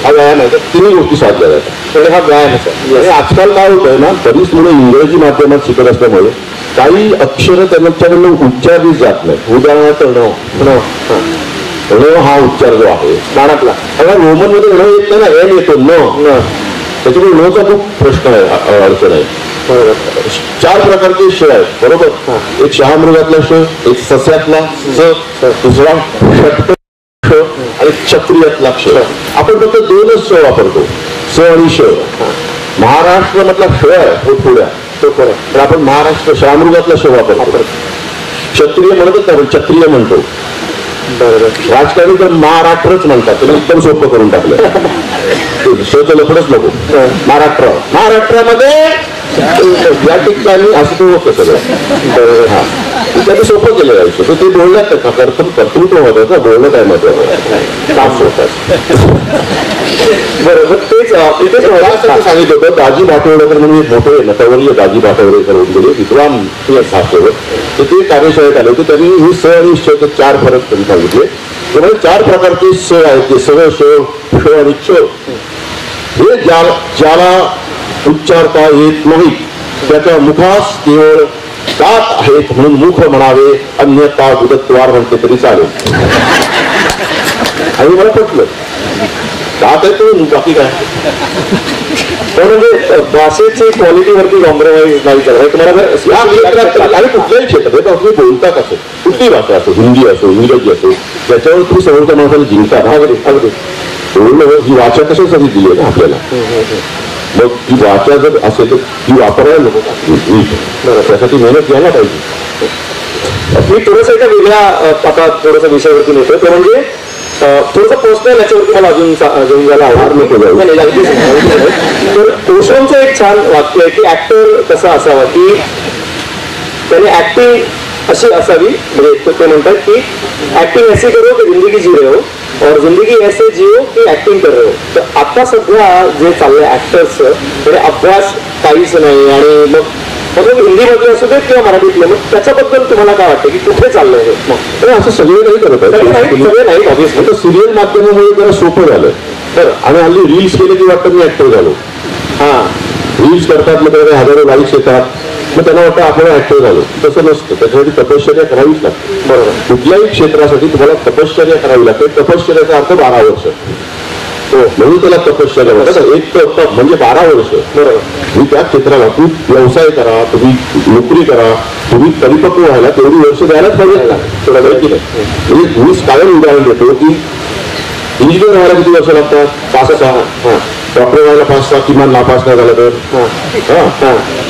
हा व्यायाम आहे. तर 3 गोष्टी साधल्या जातात. तर हा व्यायाम आहे. आणि आजकाल काय होतंय ना, बरीच मुलं इंग्रजी माध्यमात शिकत असल्यामुळे काही अक्षरं त्यांच्याकडनं उच्चारलीच जात नाही. उदाहरणार्थ ण हा उच्चार जो आहे बाणातला, आता रोमन मध्ये ण येत नाही ना, एन येतो न. त्याच्यामुळे नचा खूप प्रश्न आहे, अडचण आहे. 4 प्रकारचे श आहेत. बरोबर. एक शहामृगातला श, एक सस्यातला स, दुसरा षट आणि क्षत्रियातला क्ष. आपण फक्त 2च श वापरतो, स आणि श. महाराष्ट्र मधला श आहे तो पुढ्या, तो खरं. तर आपण महाराष्ट्र शहामृगातला श वापरतो. क्षत्रिय म्हणतच नाही, क्षत्रिय म्हणतो. राजकारणी तर महाराष्ट्रच म्हणतात. तुम्ही एकदम सोपं करून टाकलं. शचं लफडच नको. महाराष्ट्रामध्ये या ठिकाणी असं तो होतं सगळं. हा त्यांनी सोपं केलं जायचं. तर ते बोलण्यात कर्तृत्व महत्वाचं, बोलणं काय महत्वाचं, काम होतात. बरोबर. तेच इथेच सांगितलं होतं. दाजी भाटवडेकर म्हणून एक मोठे नटवर्य दाजी भाटवडेकर होऊन गेले विद्वान भाषेवर. तर ते कार्यशाळेत आले होते. त्यांनी ही स आणि श 4 फरक त्यांनी सांगितले. त्यामुळे 4 प्रकारचे स आहेत ते सगळं श आणि च. हे ज्याला उच्चारता येत नाही त्याच्या मुखास केवळ दात आहेत म्हणून मुख म्हणावे, अन्यथा उदत्वार म्हणते तरी चालेल. आणि मला पटलं, दात आहे तो बाकी काय. म्हणजे भाषेची क्वालिटीवरती कॉम्प्रोमाइज नाही करायचं. आणि कुठल्याही क्षेत्रात तुम्ही बोलता कसं, कुठली भाषा असो, हिंदी असो, इंग्रजी असो, त्याच्यावर तुम्ही समोरच्या माणसाला जिंकता. अगदी बोलणं ही वाचा कशासाठी दिली आहे ना आपल्याला. मग ती वाचा जर असेल तर ती वापरायला नको, त्यासाठी मेहनत घ्यायला पाहिजे. मी थोडंसं एका वेगळ्या आता थोडंसं विषयावरती नेतो. ते म्हणजे थोडंसं पर्सनल याच्यावरती मला अजून जायला आवडणार नाही. तर ओशोंचं एक छान वाक्य आहे की ऍक्टर कसा असावा, की त्याने ऍक्टिंग अशी असावी. म्हणजे ते म्हणतात की ऍक्टिंग ऐसी करो की जिंदगी जी रहे हो और जिंदगी ऐसे जिओ की ऍक्टिंग कर रहे हो. तर आता सध्या जे चाललंय ऍक्टर्स, म्हणजे अभ्यास काहीच नाही. आणि मग हिंदी मधले असू दे किंवा मराठीतले, मग त्याच्याबद्दल तुम्हाला काय वाटतं की कुठे चाललंय हे? मग असं सगळे नाही करत आहे, सगळे नाही ऑब्वियसली. तर सिरियल माध्यमामुळे जरा सोपं झालं. बरं. आणि हल्ली रील्स केले की वाटतं मी ऍक्टर झालो. हा रील्स करतात, मग त्याला हजारो लाईक्स येतात, मग त्यांना वाटतं आपण ऍक्टर झालो. तसं नसतं. त्याच्यासाठी तपश्चर्या करावीच लागते. बरोबर. कुठल्याही क्षेत्रासाठी तुम्हाला तपश्चर्या करावी लागते. तपश्चर्याचा अर्थ 12 वर्ष. म्हणून त्याला तपश्चर्या म्हणतात. एक तप म्हणजे 12 वर्ष. बरोबर. तुम्ही त्या क्षेत्राला तुम्ही व्यवसाय करा, तुम्ही नोकरी करा, तुम्ही परिपक्व व्हायला तेवढी वर्ष द्यायलाच पाहिजे ना. थोडा वेळ की नाही. म्हणजे मी कायम उदाहरण देतो की इंजिनियर व्हायला किती वर्ष लागतात? 5-6. डॉक्टर व्हायला पास किमान नापास नाही झाला तर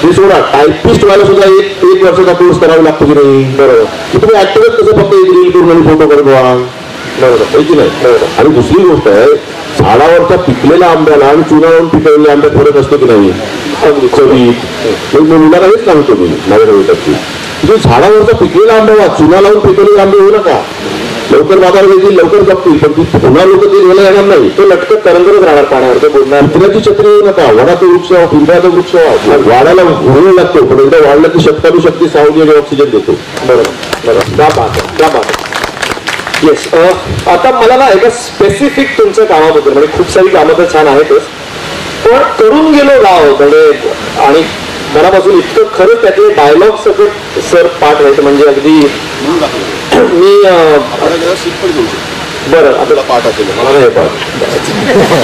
ते सोडा, टायपिस्ट व्हायला सुद्धा एक वर्षाचा कोर्स करावा लागतो की नाही? बरोबर. की तुम्ही ऍक्टिव्हच कसं फक्त एक रील करून आणि फोटो करत व्हा? बरोबर की नाही? आणि दुसरी गोष्ट आहे, झाडावरच्या पिकलेल्या आंब्याला आणि चुनावरून पिकवलेल्या आंब्यात फरक असतो की नाही? चवीत. मुलाला हेच सांगतो मी माझ्या वेळेसाठी, जो झाडावरचा पिकलेला आंबा वा, चुना लावून पिकवलेले आंबे होऊ नका. लवकर बाजार येतील, लवकर जपतील, पण ती पुन्हा लोक ते घ्यायला येणार नाही. तो लटकत तरंगतच राहणार पाण्यावर. ते बोलणार पित्राची छत्री येऊ नका. वडाचा वृक्ष व्हा, पिंपळाचा वृक्ष व्हा. वाढायला होऊ लागतो, पण एकदा वाढलं की शक्ती सावली आणि ऑक्सिजन देतो. बरोबर बरोबर. त्या बात येस. आता मला ना एका स्पेसिफिक तुमच्या कामाबद्दल, म्हणजे खूप सारी कामं तर छान आहेतच, पण करून गेलो गाव म्हणजे, आणि मनापासून इतकं खरंच त्यातले डायलॉग सगळं सर पाठ व्हायचं म्हणजे अगदी मी बरं आपल्याला पाठ असेल, मला नाही पाठ.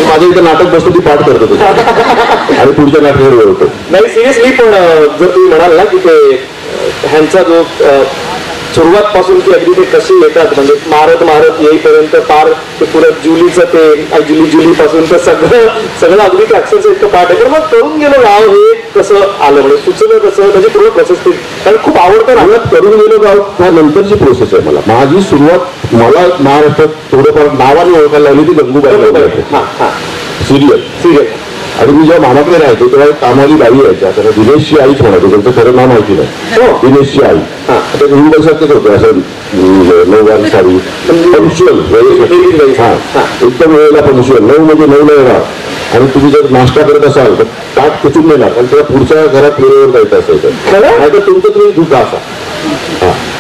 माझं इथं नाटक बसतो ती पाठ करतो आणि पुढच्या नाटकावर होतो. नाही सिरियसली. पण जर तुम्ही म्हणाल ना की ते ह्यांचा जो सुरुवात पासून की अगदी ते कसे येतात, म्हणजे मारत येईपर्यंत पार ते पुढे जुलीचं ते जुली पासून तर सगळं अगदी ते अक्षरचं इतकं पाठ आहे. तर मग करून गेलो गाव हे कसं आलं, म्हणजे सुचलं कसं, म्हणजे पूर्ण प्रोसेस ते कारण खूप आवडतं ना. करून गेलो गाव त्यानंतरची प्रोसेस आहे. माझी सुरुवात मला महाराष्ट्रात थोडंफार नावाने ओळखायला लागली ती गंगूबाई सिरियल. आणि मी जेव्हा मामाकडे राहायचो तेव्हा एक कामाली बाई यायच्या, त्याला दिनेशची आईच म्हणायचो, त्यांचं खरं नाव माहिती नाही. दिनेशची आई आता हिंदुसारखेच होते, असं नऊवारी साडी पंक्च्युअल, एकदम वेळेला पंक्च्युअल. 9 म्हणजे 9ला येणार. आणि तुम्ही जर नाश्ता करत असाल तर ताट खचून नेणार, कारण तेव्हा पुढच्या घरात वेळेवर जायचं असायचं. नाही तर तुमचं तुम्ही दूध असा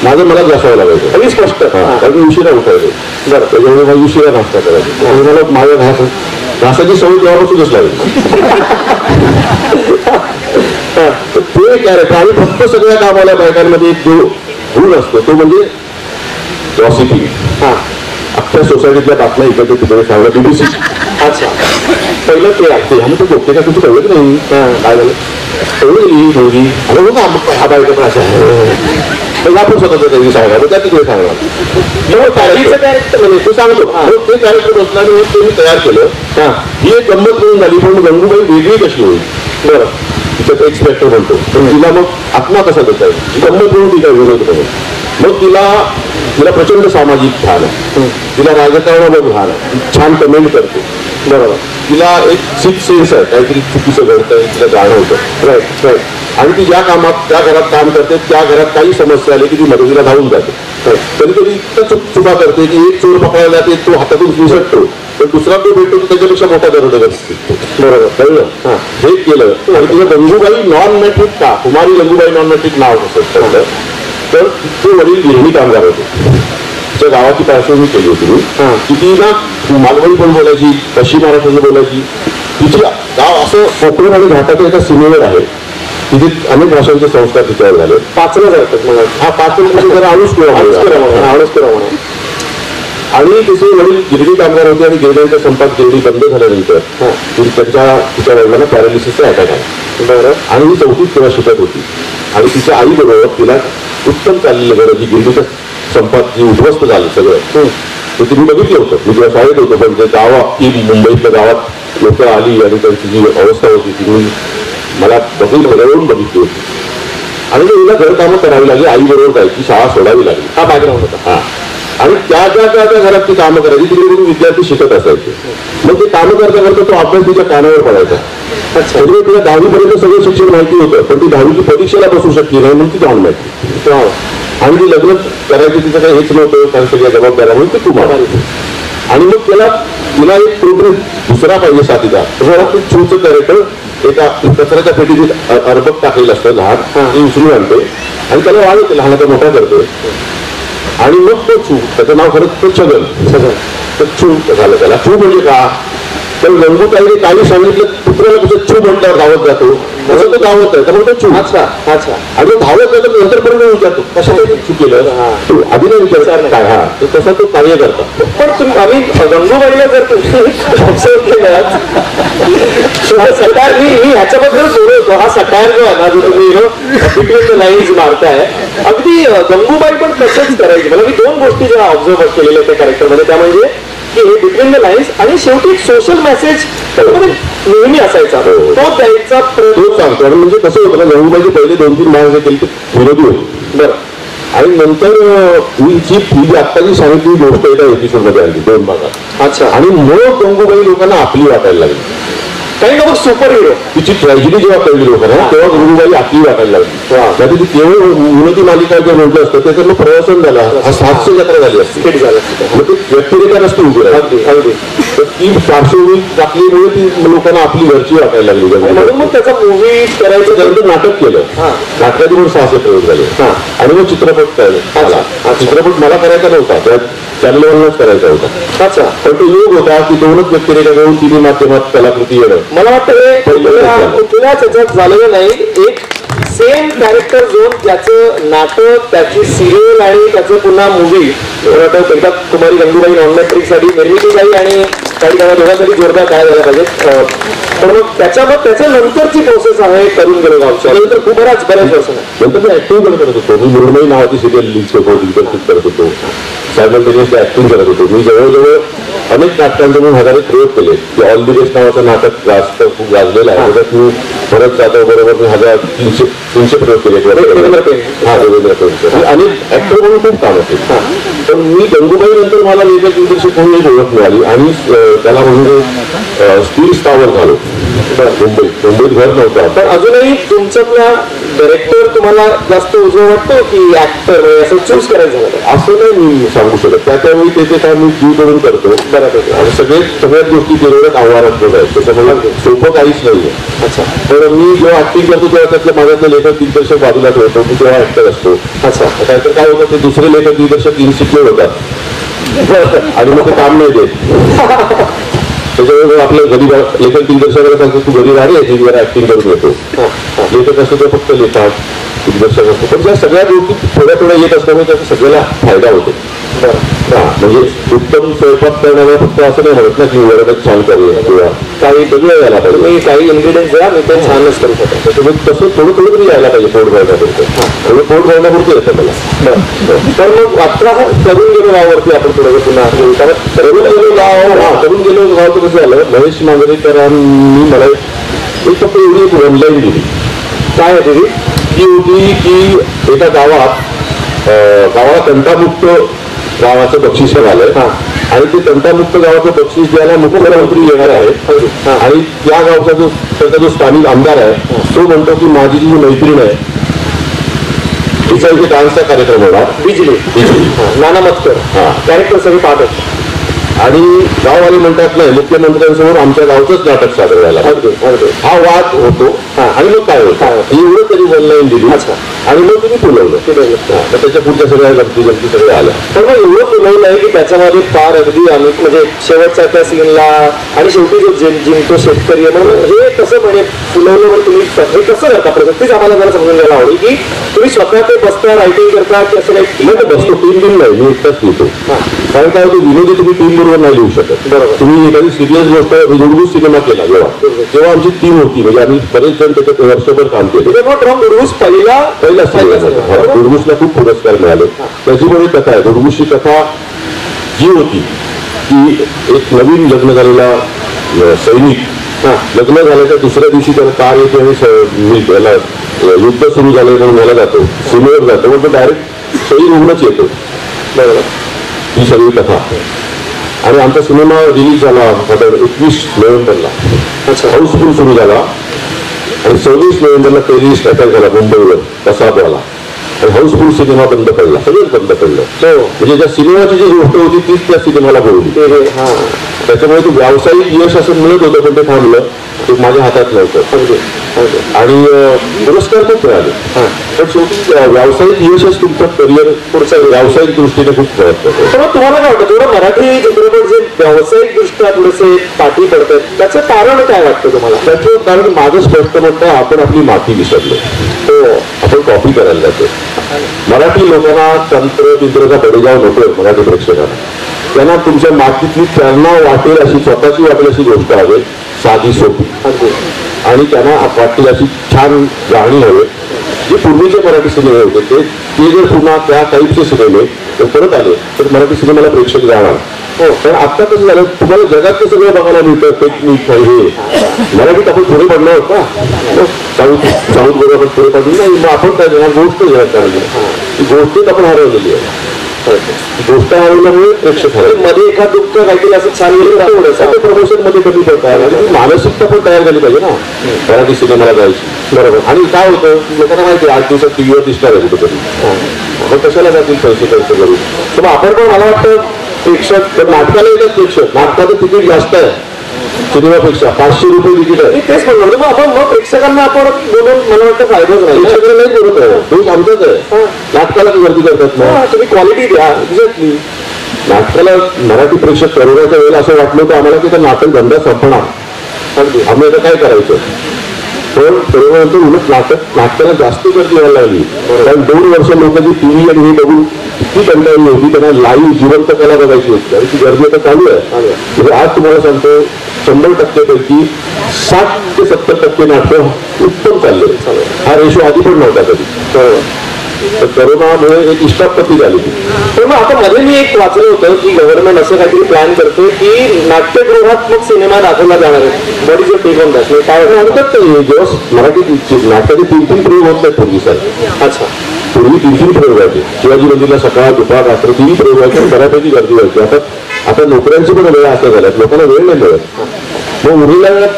माझं मला जासावं लागायचं. आणि स्पष्ट कारण मी उशिरा उठायचो. बरं, त्याच्यामुळे माझी उशिरा नाश्ता करायचा. मला माझ्या घासाची सवय तेव्हापासूनच लागली. ते कॅरेक्टर आणि फक्त सगळ्या कामाला बायकांमध्ये एक जो गुण असतो तो म्हणजे गॉसिपिंग. अख्ख्या सोसायटीतल्या बातम्या इकडे तिकडे सांगत BBC. अच्छा, पहिलं ते आणि तो बघते का तुझं कळलं नाही काय झालं एवढी मुलगी आणि बघा हा बायका पण अशा आहे, आपण स्वतःच काही सांगणार त्या तिकडे सांगणार कॅरेक्टर म्हणजे तू सांगतो. ते कॅरेक्टर बसल्याने ते मी तयार केलं. ही एक गंमत करून झाली, पण गंगूबाई वेगळी कशी होईल? बरं, तिच्यात एक्सपेक्टर म्हणतो, पण तिला मग आत्मा कसा देता येईल? गंमत म्हणून ती काय विरोध करेल. मग तिला प्रचंड सामाजिक भान आहे, तिला राजकारणावर भान आहे, छान कमेंट करते. बरोबर, तिला एक सिक्स सेन्स आहे, काहीतरी चुकीचं घडतंय तिला जाणवतं. Right right. आणि ती ज्या घरात काम करते त्या घरात काही समस्या आली की ती मदतीला धावून जाते. कधी कधी इतकं चुका करते की एक चोर पकडायला जाते, तो हातातून विसरतो, तर दुसरा तो भेटतो त्याच्यापेक्षा मोठा दरोडा असतो. बरोबर, कळलं? हे केलं. आणि तिला गंगूबाई नॉन मॅट्रिक का, कुमारी गंगूबाई नॉन मॅट्रिक नाव असं. तर तिचे वडील गिरणी कामगार होते. तिच्या गावाची पार्श्वभूमी केली होती मी की ती ना मालवणी पण बोलायची, पश्चिम महाराष्ट्रात बोलायची. तिचे गाव असं कोकण आणि घाटाच्या एका सीमेवर आहे. तिथे अनेक भाषांचे संस्कार तिच्यावर झाले. पाचलं जातात मला हा पाचलं म्हणजे जरा अणुस्कुरा म्हणा. आणि तिचे वडील गिरणी कामगार होते आणि गिरण्यांचा संपात गिरणी बंद झाल्यानंतर तिच्या वडिलांना पॅरालिसिसचा अटॅक आला. बरं. आणि ही 4थीत तेव्हा शिकत होती. आणि तिच्या आई बरोबर तिला उत्तम चाललेलं बरं जी गिरणीच्या संपात जी उद्ध्वस्त झालं सगळं ते तुम्ही बघितलं होतं. मी तेव्हा शाळेत होतो, पण ते गावात की मुंबईतल्या गावात लोक आली आणि त्यांची जी अवस्था होती ती मी मला येऊन बघितली होती. आणि तिला घर कामं करावी लागली, आई बरोबर जायची, शाळा सोडावी लागली. हा बॅकग्राऊंड होता. आणि त्या घरात ती कामं करायची, तिकडे विद्यार्थी शिकत असायचे. मग ते कामं करता करता तो अभ्यास तिच्या कानावर पडायचा. म्हणजे तिला 10वीपर्यंत सगळं शिक्षण माहिती होतं, पण ती 10वीची परीक्षेला बसू शकली नाही म्हणून ती जाऊन माहिती. आणि ती लग्न करायची तिचं काही हेच नव्हतं, कारण सगळ्या जबाबदाऱ्या म्हणून ती कुमार. आणि मग तिला एक कोणतरी दुसरा पाहिजे साथीदार. ते छूचं कॅरेक्टर एका कचऱ्याच्या पेटीत अर्बक टाकलेलं असतं लहान, ते उचलून आणते आणि त्याला वाढवते, लहानाचा मोठा करते. आणि मग तो छू, त्याचं नाव खरंच तो छगन. तर छू झालं त्याला. छू म्हणजे का, तर गंगूताईने काही सांगितलं पुत्राला कसं छू म्हटल्यावर धावत जातो तसं तो धावत आहे, त्यामुळे तो छू. अच्छा अच्छा. आणि धावत जातो नंतर पण विचारतो कशासाठी छू केलं, आधी नाही विचारणार काय. हा तसं तो कार्य करतात. पण तुम्ही आम्ही गंगूबाईला जर सटायर मी ह्याच्याबद्दल बोलतो. हा सटायर जो आहे ना, जो तुम्ही लाईन्स मारताय, अगदी गंगूबाई पण तसंच करायची. मला मी 2 गोष्टी ज्या ऑब्झर्व केलेल्या त्या कॅरेक्टरमध्ये, त्या म्हणजे की हे बिटवीन द लाईन्स आणि शेवटी एक सोशल मेसेज नेहमी असायचा तो द्यायचा तोच सांगतो. आणि म्हणजे कसं होतं ना, गंगूबाईचे पहिले 2-3 भाग जे केले ते विरोधी होते. बरं. आणि नंतर ही जी आत्ताची सांगितली गोष्ट एका एपिसोडमध्ये आली 2 भागात. अच्छा. आणि मग गंगूबाई लोकांना आपली वाटायला लागली. काही लोक सुपर हिरो तिची ट्रॅजेडी जेव्हा कळली लोकांना तेव्हा गंगूबाई आपली वाटायला लागली. त्यात ती केवळ विनोदी मालिका जे म्हटलं असतं त्याच्यातलं प्रवासन झाला, हास्य जत्रा झाली असते. मग ते व्यक्तिरेखा नसते उभी राहिली. तर ती पार्श्वभूमी टाकल्यामुळे ती लोकांना आपली घरची वाटायला लागली. म्हणून मग त्याचा मूव्ही करायचं त्यानंतर नाटक केलं. नाटकाचे पण 6 प्रयोग झाले. आणि मग चित्रपट आला. चित्रपट मला करायचा नव्हता, त्या चॅनलवरच करायचा होता. अच्छा. पण तो योग होता की 2च व्यक्तिरेखा घेऊन 3 माध्यमात कलाकृती येणं. मला वाटतं कुठल्याच याच्यात झालेलं नाही. एक सेम कॅरेक्टर जोन, त्याचं नाटक, त्याची सिरियल आणि त्याचं पुन्हा मूवी. एकदा कुमारी गंगूबाई नॉन मॅट्रिकसाठी निर्मिती झाली आणि काही दोघांसाठी जोरदार काय झालं पाहिजे. पण मग त्याच्या नंतरची प्रोसेस आहे करून गेलो गावच्या नंतर खूप बऱ्याच वर्ष नंतर मी ऍक्टिंग करत होतो. मी मृण्मयी नावाची सिरियल दिग्दर्शित करत होतो. सायमल्टेनियसली ऍक्टिंग करत होतो. मी जवळजवळ अनेक नाटकांचे मी 1000 प्रयोग केले. की ऑल दी बेस्ट नावाचं नाटक खूप गाजलेलं आहे. त्याच्यात मी भरत जाधव बरोबर मी 300 प्रयोग केले. देवेंद्र पेन आणि ऍक्टर म्हणून खूप काम होते. पण मी गंगूबाई नंतर मला लेखक दिग्दर्शक म्हणून एक ओळख मिळाली आणि त्याला म्हणजे स्थिर स्थावर झालो. मुंबईत घर नव्हतं. पण अजूनही तुमच्यातला डायरेक्टर तुम्हाला जास्त उजव वाटतो की ऍक्टर असं चूज करायचं झालं असं नाही मी सांगू शकत. त्यावेळी त्याचे काय मी जीव करून करतो बऱ्यापैकी. आणि सगळ्याच गोष्टी केलेल्याच आव्हानात्मक आहेत. त्याच्यामुळे सोपं काहीच नाहीये. अच्छा. तर मी जेव्हा ऍक्टिंग करतो तेव्हा त्यातल्या माझ्यातलं लेखक दिग्दर्शक बाजूला ठेवतो. मी तेव्हा ऍक्टर असतो. अच्छा. त्यानंतर काय होतं, ते दुसरे लेखक दिग्दर्शक इन्सिक्युअर होतात आणि मग ते काम नाही देत. त्याच्यामुळे आपलं घरी लेखक दिग्दर्शकाला सांगतो तू घरी राहिले की जरा ऍक्टिंग करून येतो. लेखक असतो ते फक्त लिहितात, दिग्दर्शक असतो. पण त्या सगळ्या गोष्टी थोड्या येत असल्यामुळे त्याचा सगळ्याला फायदा होतो. म्हणजे उत्तम स्वयंपाक करणारा फक्त असं नाही म्हणत ना की वरच छान करूया किंवा काही वेगळं यायला पाहिजे. तुम्ही काही इन्ग्रेडियंट द्या मी ते छानच करू शकतो. त्याच्यामुळे तसं थोडं तरी यायला पाहिजे पोट भरण्यापुरतं. आणि पोट भरण्यापुरतं येतं मला. तर मग आता करून गेलो गावावरती आपण थोडं पुन्हा करून गेलो गावाचं कसं झालं, महेश मांजरेकरांनी मला एक फक्त एवढी एक ऑनलाईन दिली. काय होती ती होती की एका गावाला तंटामुक्त गावाचं बक्षीस आलंय आणि ते तंटामुक्त गावाचं बक्षीस द्यायला मुख्यमंत्री येणार आहेत. आणि त्या गावचा त्याचा जो स्थानिक आमदार आहे तो म्हणतो की माझी जी मैत्रीण आहे तिचा इथे डान्सचा कार्यक्रम होणार. बिजली नाना मस्कर कॅरेक्टर सगळे पाहतात. आणि गाववाले म्हणतात नाही मुख्यमंत्र्यांसमोर आमच्या गावचंच नाटक सादर व्हायला. हा वाद होतो. आणि मग काय होतं एवढं तरी ऑनलाईन दिली आणि मग तुम्ही फुलवलं. त्याच्या पुढच्या सगळ्या गमती सगळ्या आल्या. पण मग एवढं फुलवलं आहे की त्याच्यामध्ये फार अगदी आम्ही म्हणजे शेवटच्या त्या सीनला आणि शेवटी जो जिंकतो शेतकरी आहे म्हणून हे कसं म्हणजे फुलवलं म्हणून तुम्ही हे कसं करता प्रगतीच आम्हाला जरा समजून घ्यायला आवडेल की तुम्ही स्वतः ते बसता रायटिंग करता की असं काही बसतो. टीम नाही मी एकटाच लिहितो. कारण काय होतं विनोदी तुम्ही टीम बरोबर नाही लिहू शकत. बरोबर. तुम्ही एखादी सिरियस गोष्ट उर्दूस सिनेमा केला जेव्हा आमची टीम होती म्हणजे आम्ही बरेच जण त्याच्यात वर्षभर काम केले. उर्दूस पहिला उर्दूसला खूप पुरस्कार मिळाले. त्याची पण एक कथा आहे. उर्दूसची कथा जी होती की एक नवीन लग्न झालेला सैनिक लग्न झाल्याच्या दुसऱ्या दिवशी त्याला कार येते आणि त्याला युद्ध सुरू झाले म्हणून मला जातो सीमेवर जातो मग तो डायरेक्ट शहीद होऊनच येतो. ही सगळी कथा. आणि आमचा सिनेमा रिलीज झाला 21 नोव्हेंबरला. हाऊसफुल सुरू झाला आणि 26 नोव्हेंबरला टेररिस्ट अटॅक झाला मुंबईवर कसाबवाला आणि हाऊसफुल सिनेमा बंद पडला. सगळंच बंद पडलं. म्हणजे ज्या सिनेमाची जी गोष्ट होती तीच त्या सिनेमाला बोलली. त्याच्यामुळे ते व्यावसायिक यश असं मिळत होतं पण ते थांबलं. ते माझ्या हातात नव्हतं. आणि पुरस्कार खूप मिळाले. पण शेवटी व्यावसायिक यशच तुमचं करिअर पुढच्या व्यावसायिक दृष्टीने खूप प्रयत्न करतो. पण तुम्हाला काय वाटतं थोडं मराठी चित्रपट जे व्यावसायिक दृष्ट्या थोडेसे पाठी पडतात त्याचं कारण काय वाटतं तुम्हाला? त्याचं कारण माझं स्पष्ट मत आहे आपण आपली माती विसरलो. तो आपण कॉपी करायला जातो. मराठी लोकांना तंत्रचा बडेजाव नको मराठी प्रेक्षकांना. त्यांना तुमच्या मातीतली त्यांना वाटेल अशी स्वतःची वाटेल अशी गोष्ट हवी साधी सोपी. आणि त्यांना वाटेल अशी छान गाणी हवे. जे पूर्वीचे मराठी सिनेमे होते ते जर पुन्हा त्या टाईपचे सिनेमे तर परत आले तर मराठी सिनेमाला प्रेक्षक जाणार. कारण आता कसं झालं तुम्हाला जगातलं सगळं बघायला मिळतं टेक्निक हे मराठीत आपण पुढे पडणार का साऊथ बरोबर आपण पुढे पडलो नाही मग आपण काय देणार गोष्ट घेणार काढली ती गोष्टीत आपण हरवलेली आहे. गोष्ट हरवल्यामुळे प्रेक्षक हरवले. मध्ये एखाद दुःख काहीतरी असं छान गेलं प्रमोशन मध्ये कमी पडतात आणि मानसिकता पण तयार झाली पाहिजे ना मराठी सिनेमाला जायची. बरोबर. आणि काय होतं लोकांना माहिती 8 दिवसात टीव्हीवर दिसणार आहे कुठेतरी मग कशाला जातील पैसे खर्च करून. तर मग आपण पण मला वाटतं प्रेक्षक तर नाटकाला येतात प्रेक्षक नाटकाचं तिकीट जास्त आहे सिनेमापेक्षा 500 रुपये तिकीट आहे. तेच म्हणलं मग आपण मग प्रेक्षकांना आपण बोलून मला वाटतं फायदाच नाही. प्रेक्षकांना नाही बोलत आहे तुम्ही सांगतच आहे नाटकाला गर्दी करतात ना तुम्ही क्वालिटी द्या एक्झॅक्टली. नाटकाला मराठी प्रेक्षक करण्याच्या वेळेला असं वाटलं होतं आम्हाला की त्या नाटक धंदा संपणार आम्ही आता काय करायचं. पण सर्वांचं उलट नाटकाला जास्त गर्दी व्हायला लागली. कारण 2 वर्ष लोकांची टीव्ही आणि हे बघून इतकी कंटाळली होती त्यांना लाईव्ह जिवंत कला बघायची होती आणि ती गर्दी आता चालू आहे. म्हणजे आज तुम्हाला सांगतो 100% पैकी 60 ते 70% नाटकं उत्तम चालले. हा रेशो आधी पण नव्हता कधी. तर करोनामुळे एक इष्टापत्ती झाली. पण मग आता मध्ये मी एक वाचलं होतं की गव्हर्नमेंट असं काहीतरी प्लॅन करते की नाट्यगृहात मग सिनेमा दाखवला जाणार आहे. What is your take on that. काय म्हणतात जेव्हा मराठी नाटकाचे 3 प्रयोग होत नाही पूर्वी सर. अच्छा पूर्वी 3 प्रयोग व्हायचे. शिवाजी मंदिरला सकाळ दुपार रात्र 3 प्रयोग व्हायचे बऱ्यापैकी गर्दी व्हायची. आता नोकऱ्यांची पण वेळ असं झाल्यात लोकांना वेळ नाही मिळत. मग उरलेल्या वेळात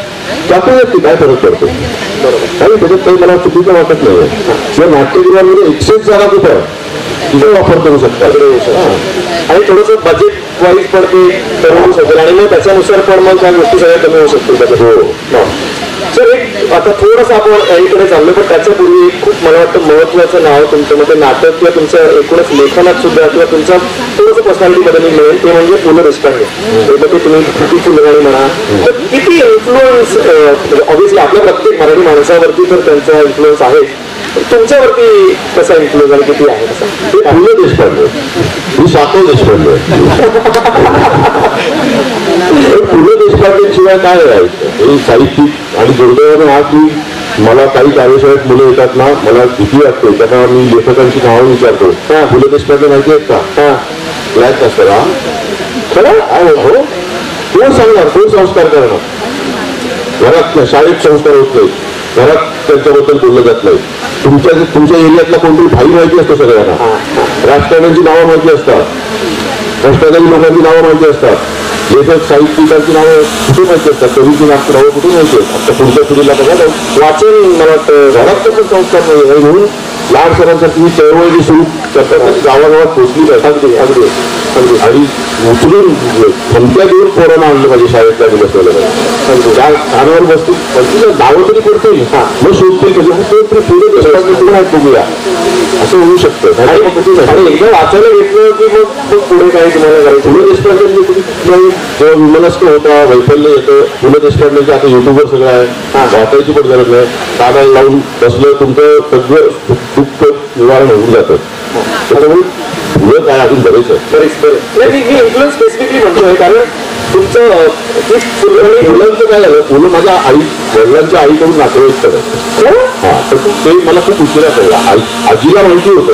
त्यातून काय फरक पडतो आणि त्याच्यात काही मला चुकीचं वाटत नाही. किंवा नाट्यगृहामध्ये 100 जागा कुठं तिथे वापर करू शकतात आणि थोडंसं बजेट वाईज पण ते ठरवू शकेल आणि मग त्याच्यानुसार पण मग त्या गोष्टी सगळ्या कमी होऊ शकतील. हो. सर एक आता थोडंसं आपण याकडे चाललो पण त्याच्यापूर्वी एक खूप मला वाटतं महत्वाचं नाव तुमच्यामध्ये नाटक किंवा तुमच्या एकूणच लेखनात सुद्धा किंवा तुमच्या थोडंसं पर्सनॅलिटी बदल मिळेल ते म्हणजे पु ल देशपांडे. ते तुम्ही किती फुलराणी म्हणा तर किती इन्फ्लुअन्स ऑब्व्हियसली आपल्या प्रत्येक मराठी माणसावरती तर त्यांचा इन्फ्लुअन्स आहे. तुमच्यावरती कसा इन्फ्लुअन्स आणि किती आहे तसा. ते पु ल देशपांडे मी सातव देशपांडे. पु ल देशपांडेशिवाय काय आहे हे साहित्यिक आणि दुर्दैवाने आज मी मला काही कार्यशाळेत मुलं येतात ना मला भीती वाटते त्यांना मी लेखकांची नावं विचारतो. पु ल देशपांडे माहिती आहेत का. ब्लॅक असतं हा खरं आहे. हो कोण सांगणार कोण संस्कार करणार. घरात शाळेत संस्कार होत नाही घरात त्यांच्याबद्दल बोललं जात नाही. तुमच्या एरियातला कोणतरी भाई माहिती असतं सगळ्यांना. राजकारण्यांची नावं माहिती असतात राष्ट्रवादी लोकांची नावं माहिती असतात लेखक साहित्यिकांची नावं कुठे माहिती असतात कवीची नावं कुठे माहिती आहेत. आता पुढच्या पिढीला बघा वाचन मला वाटतं घरात पण संस्कार नाही आणि म्हणून लहान सरांसाठी चळवळ जी सुरू करतात गावागावात पोचली पाहिजे. अगदी आणि उचलून धमक्या देऊन पोरांना आणलं पाहिजे शाळेतल्या बसवलं पाहिजे. त्या स्थानावर बसतील नावं तरी पडतील मग शोधतील कधी पुढे देशपांडे बघूया असं होऊ शकतं. आणि एकदा वाचायला घेतलं की मग पुढे काही तुम्हाला करायचं. पु ल देशपांडे जेव्हा विमनस्क होता वैफल्य येतं पु ल देशपांडेचं आता युट्यूबवर सगळं आहे वाचायची पण गरज नाही. कानाला लावून बसलं तुमचं सगळं दुःख निवारण होऊन जातं. त्याच्यामुळे पुढं काय अजून बरेच आहे. मी इन्फ्लुअन्स स्पेसिफिकली म्हणतोय कारण तुमचं मुलांचं काय झालं मुलं माझ्या वडिलांच्या आईकडून नातेवाईक करायचं. हा तर ते मला खूप उशिरा कळलं. आजीला माहिती होतं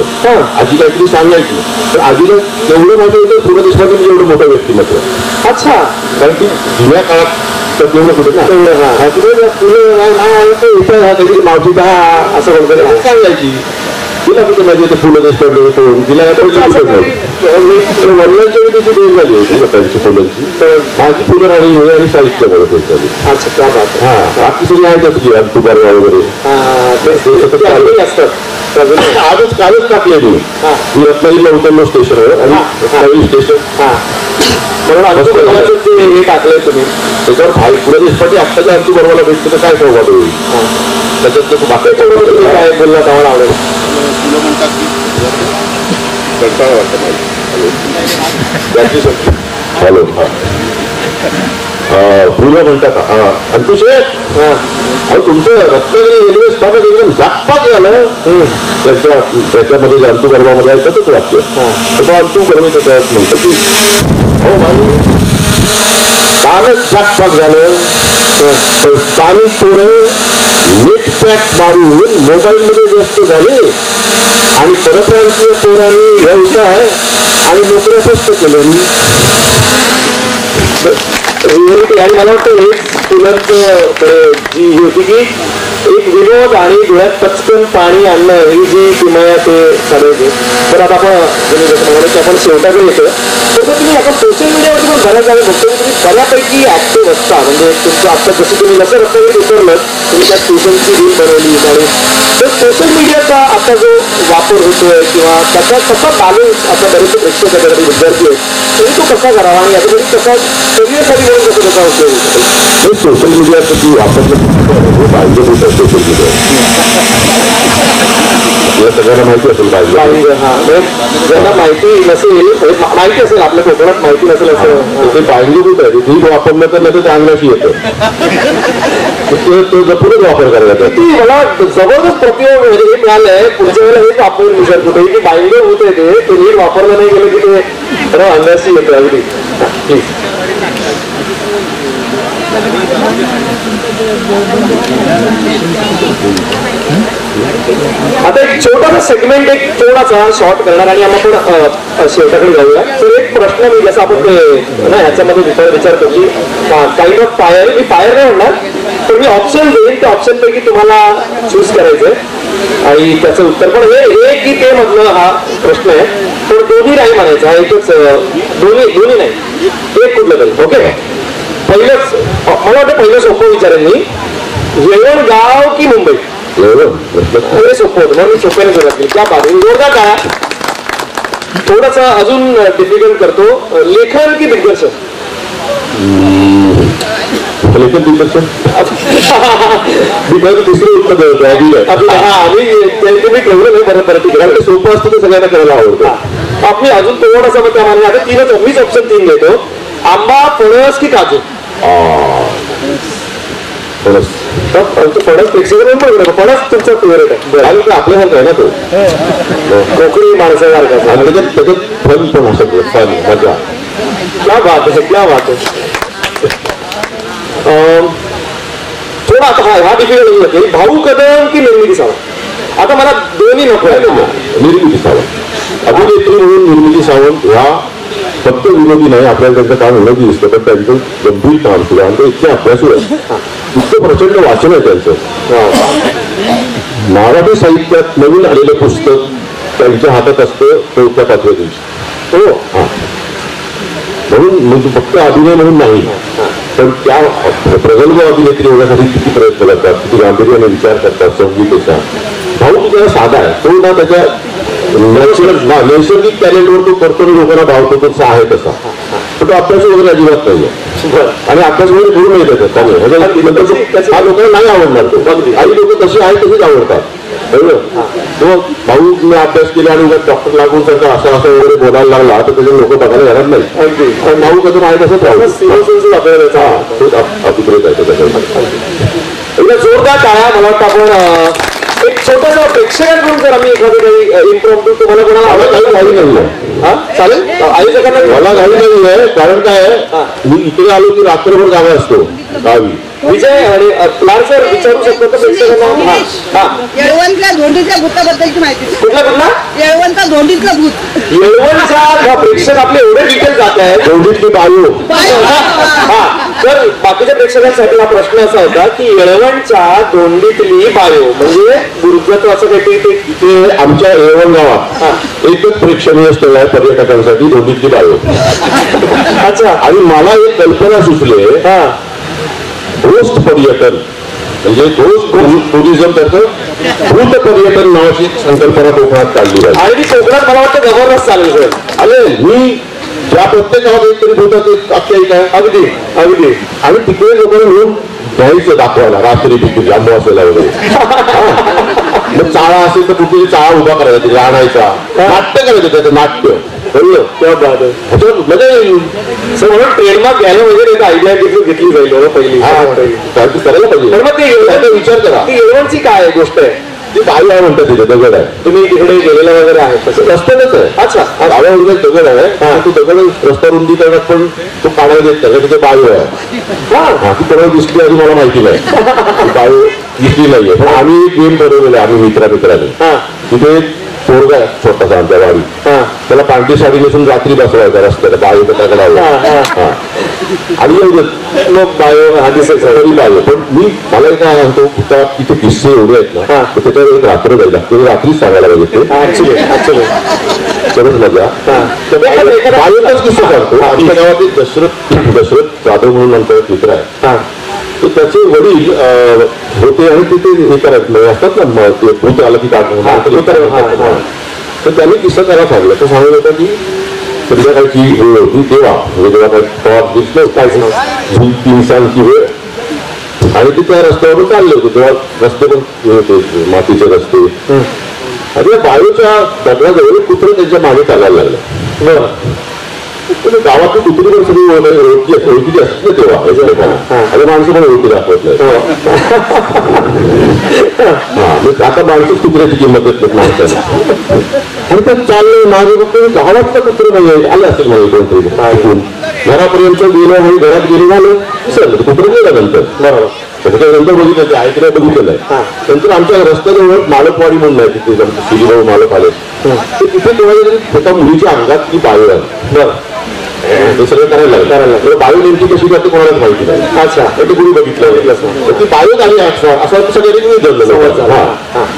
आजी काहीतरी सांगायची तर आजीला एवढं माहिती होतं पु ल देशपांडे एवढं मोठं व्यक्तिमत्व. अच्छा कारण ती जुन्या काळात तर तेवढं कुठे काहीतरी मावशीचा असं वगैरे सांगायची. तिला कुठे माहिती होतं पु ल देशपांडे तिला वडिलांच्या वेळी त्याची भेट झाली होती त्यांची फुलांची. तर माझी फुलं राणी होय आणि साहित्य करत होती. अच्छा त्या बात. हा बाकी सगळी आहेतच की तुबारवा वगैरे असतात. आजच कालच टाकले मी रत्नागिरीला उतरलो स्टेशनवर आणि रत्नागिरी स्टेशन हे टाकलंय तुम्ही त्याच्यावर भाई पु ल देशपांडे आत्ताच्या आमची बरोबर भेटतो तर काय सौभाग्य होईल. त्याच्यात बाकी काय बोलला तेव्हा आवडेल. हॅलो फुलं म्हणता का अंकुश अहो तुमचं रत्नागिरी रेल्वे स्थानक एकदम जागपात झालं. त्याच्यामध्ये जे अंतू गर्भामध्ये आहे तसंच वाटतं. तर अंतू गर्भ त्याच्यात म्हणतं की हो भाई कालच जागपात झालं. स्थानिक पोरं नेट पॅक मारून मोबाईलमध्ये उद्ध्वस्त झाले आणि परप्रांतीय पोरांनी व्यवसाय आणि नोकऱ्या स्वस्त केल्याने रिअलिटी. आणि मला वाटतं हेच पुलंचं जी होती की एक विनोद आणि डोळ्यात पचकन पाणी आणणं ही जी किमया ते करायचे. तर आता आपण म्हणाले की आपण शेवटाकडे येतो. तसं तुम्ही आता सोशल मीडियावरती पण बऱ्याच जागा बघतो की तुम्ही बऱ्यापैकी ऍक्टिव्ह असता. म्हणजे तुमचं आता जसं तुम्ही जसं रस्त्यावर उतरलं तुम्ही त्या स्टेशनची रील बनवली आणि तर सोशल मीडियाचा आता जो वापर होतोय किंवा त्याचा कसा बॅलन्स आता बरेचसे प्रेक्षक आहेत, विद्यार्थी आहेत, तरी तो कसा करावा आणि याच्यासाठी कसा करिअरसाठी म्हणून कसं त्याचा उपयोग होऊ शकेल. सोशल मीडियाचं ती वापरलं पाहिजे होतं सोशल मीडिया या सगळ्यांना माहिती असेल पाहिजे. हा ज्यांना माहिती नसेल माहिती असेल आपल्या कोकणात माहिती नसेल असं ते पाहिजे होत आहे ती वापरलं तर नाही ते अंगाशी येतं तो जपूनच वापर करायचा. ती मला जबरदस्त प्रतिभा म्हणजे हे मिळालंय. पुढच्या वेळेला हेच वापरून विचार होते की बाईंगर होते ते नीट वापरलं नाही गेलं की ते अंगाशी येतं. अगदी प्लीज. आता एक छोटासा सेगमेंट एक थोडासा शॉर्ट करणार आणि आपण शेवटाकडे जाऊया. तर एक प्रश्न मी जसं आपण ते ना ह्याच्यामध्ये विचारतो की kind of fire. Me fire नाही म्हणणार तर मी ऑप्शन देईन. त्या ऑप्शन पैकी तुम्हाला चूज करायचंय आणि त्याचं उत्तर पण हे की ते मधलं हा प्रश्न आहे. पण दोन्ही नाही म्हणायचं. हा एकच दोन्ही नाही एक कुठलं तरी. ओके पहिलंच मला वाटतं पहिलं सोपं विचारेन मी. येवण गाव की मुंबई? हे सोपं होतं म्हणून मी सोप्याने सुरुवात केली. त्या बाजू जोरदार काय थोडस अजून डिफिकल्ट करतो. लेखन की दिग्दर्शन? लेखन दिग्दर्शन. मी दुसरं उत्तर आम्ही ठेवलं नाही बरं परत कारण ते सोपं असतं ते सगळ्यांना करायला आवडतं. आपली अजून थोडासा मग त्यामाने आता तीनच मीच ऑप्शन 3 देतो. आंबा, फणस की काजू? फणस. फणस प्रेक्षक फणस तुमचा फेवरेट आहे. आपल्यासारखं आहे ना तो कोकणी माणसासारखा. आणि त्याच्यात फन पण असत फन मजा. क्या बात आहे क्या बात आहे. थोडा आता हा डिफिकल्ट होईल. भाऊ कदम की निर्मिती सावंत? आता मला दोन्ही नको आहे. निर्मिती सावंत अभिनेत्री म्हणून निर्मिती सावंत ह्या फक्त विनोदी नाही आपल्याला त्यांचं काम विनोदी दिसतं पण त्यांचं गंभीर काम सुरू आणि ते इतके अभ्यासू आहे. इतकं प्रचंड वाचन आहे त्यांचं. मराठी साहित्यात नवीन आलेलं पुस्तक त्यांच्या हातात असतं 4-5व्या दिवशी. हो हा म्हणून फक्त अभिनय म्हणून नाही पण त्या प्रगल्भ अभिनेत्री होण्यासाठी किती प्रयत्न करतात, किती गांभीर्याने विचार करतात संगीताचा. भाऊ तुझा साधा आहे तो ना त्याच्या नैसर्गिक टॅलेंटवर तो करतो लोकांना भावतो तसा आहे तसा. पण तो अभ्यास वगैरे अजिबात नाहीये आणि अभ्यास वगैरे करून नाही देतात त्याने. हा लोकांना नाही आवडणार तो. काही लोक तशी आहे तशीच आवडतात. तो भाऊ मी अभ्यास केला आणि डॉक्टर लागून सारखा असं वगैरे बोलायला लागला तर त्याचे लोक बघायला येणार नाही. पण भाऊ कसं आहे तसंच अभिप्रेत आहे त्याच्याकडे. जोरदार टाळ्या. मला वाटतं आपण एक छोटं प्रेक्षकांकडून जर आम्ही एखादं काही इम्प्रोम्प्टू तुम्हाला कोणाला काही घाई नाहीये. हा चालेल आयोजकांना मला घाई नाहीये कारण काय मी इकडे आलो की रात्रभर जागा असतो गावी. विजय आणि लाल सर विचारू शकतो तर प्रेक्षकांना. येळवणच्या धोंडीच्या भूताबद्दलची माहिती. कुठला येळवणचा धोंडीतलं भूत. येळवणचा प्रेक्षक आपले एवढे डिटेल जात आहेत. धोंडीतली बायो. हा तर बाकीच्या प्रेक्षकांसाठी हा प्रश्न असा होता की येळवणच्या धोंडीतली बायो म्हणजे गुरुत्व असं काहीतरी ते आमच्या येळवण गावात एकच प्रेक्षणीय स्थळ आहे पर्यटकांसाठी धोंडीतली बायो. अच्छा. आणि मला एक कल्पना सुचले होस्ट पर्यटन म्हणजे टुरिझम त्याचं भूत पर्यटन नावाची संकल्पना कोकणात काढली जाईल आणि ती कोकणात मला वाटतं जबरदस्त चालेल सर. अरे मी ज्या प्रत्येक गावात एकतरी भूताचं एक आख्यायिका आहे. अगदी अगदी. आणि तिकडे लोकांना मिळून द्यायचं दाखवायला रात्री तिकडे जांबू असायला वगैरे. मग चाळा असेल तर कुठे चाळा उभा करायचा तिथे आणायचा नाट्य करायचं त्याचं नाट्य कळलं ह्याच्यावर मजा येईल. सर म्हणून ट्रेडमार्क घ्यायला वगैरे एक आयडिया घेतली जाईल पहिली. करायला पाहिजे. तर मग ते विचार करा ती येळवणची काय गोष्ट आहे? ती बाई आहे म्हणतात तिथे दगड आहे. तुम्ही तिकडे गेलेला वगैरे आहे तसं रस्त्यातच आहे. अच्छा गावावर दगड आहे तो दगड रस्ता रुंदी करण्यात पण तो काढायला देत नाही तिथे बायो आहे. ती कोणाला दिसली आधी मला माहिती नाही. बायो दिसली नाहीये. पण आम्ही एक गेम ठरवलेला आम्ही मित्राने तिथे पोरगा आहे छोटासा आमच्या वाडी, त्याला पांढरी साडी नेसून रात्री बसवायचा रस्त्याला बायो टाकला आणि मग बायो दिसायचं बायो. पण मी मला काय सांगतो तिथे किस्से एवढे आहेत ना, त्याच्यावर एक रात्र जाईल लागते, रात्रीच सांगायला पाहिजे सरच मजा. बायोचाच किस्सा सांगतो. आमच्या गावात एक दशरथ जाधव म्हणून आमचा एक मित्र आहे, तर त्याचे वडील होते आणि तिथे हे करत नाही असतात ना, ते भूत आलं की तर त्यांनी किस्सा त्याला सांगला. तो सांगत होता की संध्याकाळची वेळ होती तेव्हा, म्हणजे जेव्हा काही टॉप दिसलं काहीच नव्हतं, 3 वेळ, आणि ते त्या रस्त्यावरून चालले होते तेव्हा रस्ते पण होते मातीचे रस्ते, आणि या बायोच्या दगडाजवळ कुत्रं त्यांच्या मागे चालायला लागलं. गावातली कुत्री पण सगळी ओळखीची असते तेव्हा आणि माणसं पण ओळखी दाखवत नाही. आता माणसंच कुत्र्याची किंमत येत माणसाला. आणि त्यात चाललंय मागे फक्त गावातलं कुत्रं नाही आलं असेल मला कोणतरी घरापर्यंत गेलं आणि घरात गेलं झालं विसरलं कुत्रं गेलं नंतर. बरोबर. त्याच्यानंतर बघितलं ते ऐकलं बघितलं आहे. नंतर आमच्या रस्त्याजवळ मालकवाडी म्हणून आहे, तिथे शिरीभाऊ मालक आले, तर तिथे तेव्हा एका मुलीच्या अंगात ती बायो आहे. बरं. हे सगळं करायला लागलं. बायो नेमकी कशी जाते कोणालाच माहिती नाही. अच्छा. ते कुणी बघितलं ती बायो झाली असं सगळ्यांनी धरलं.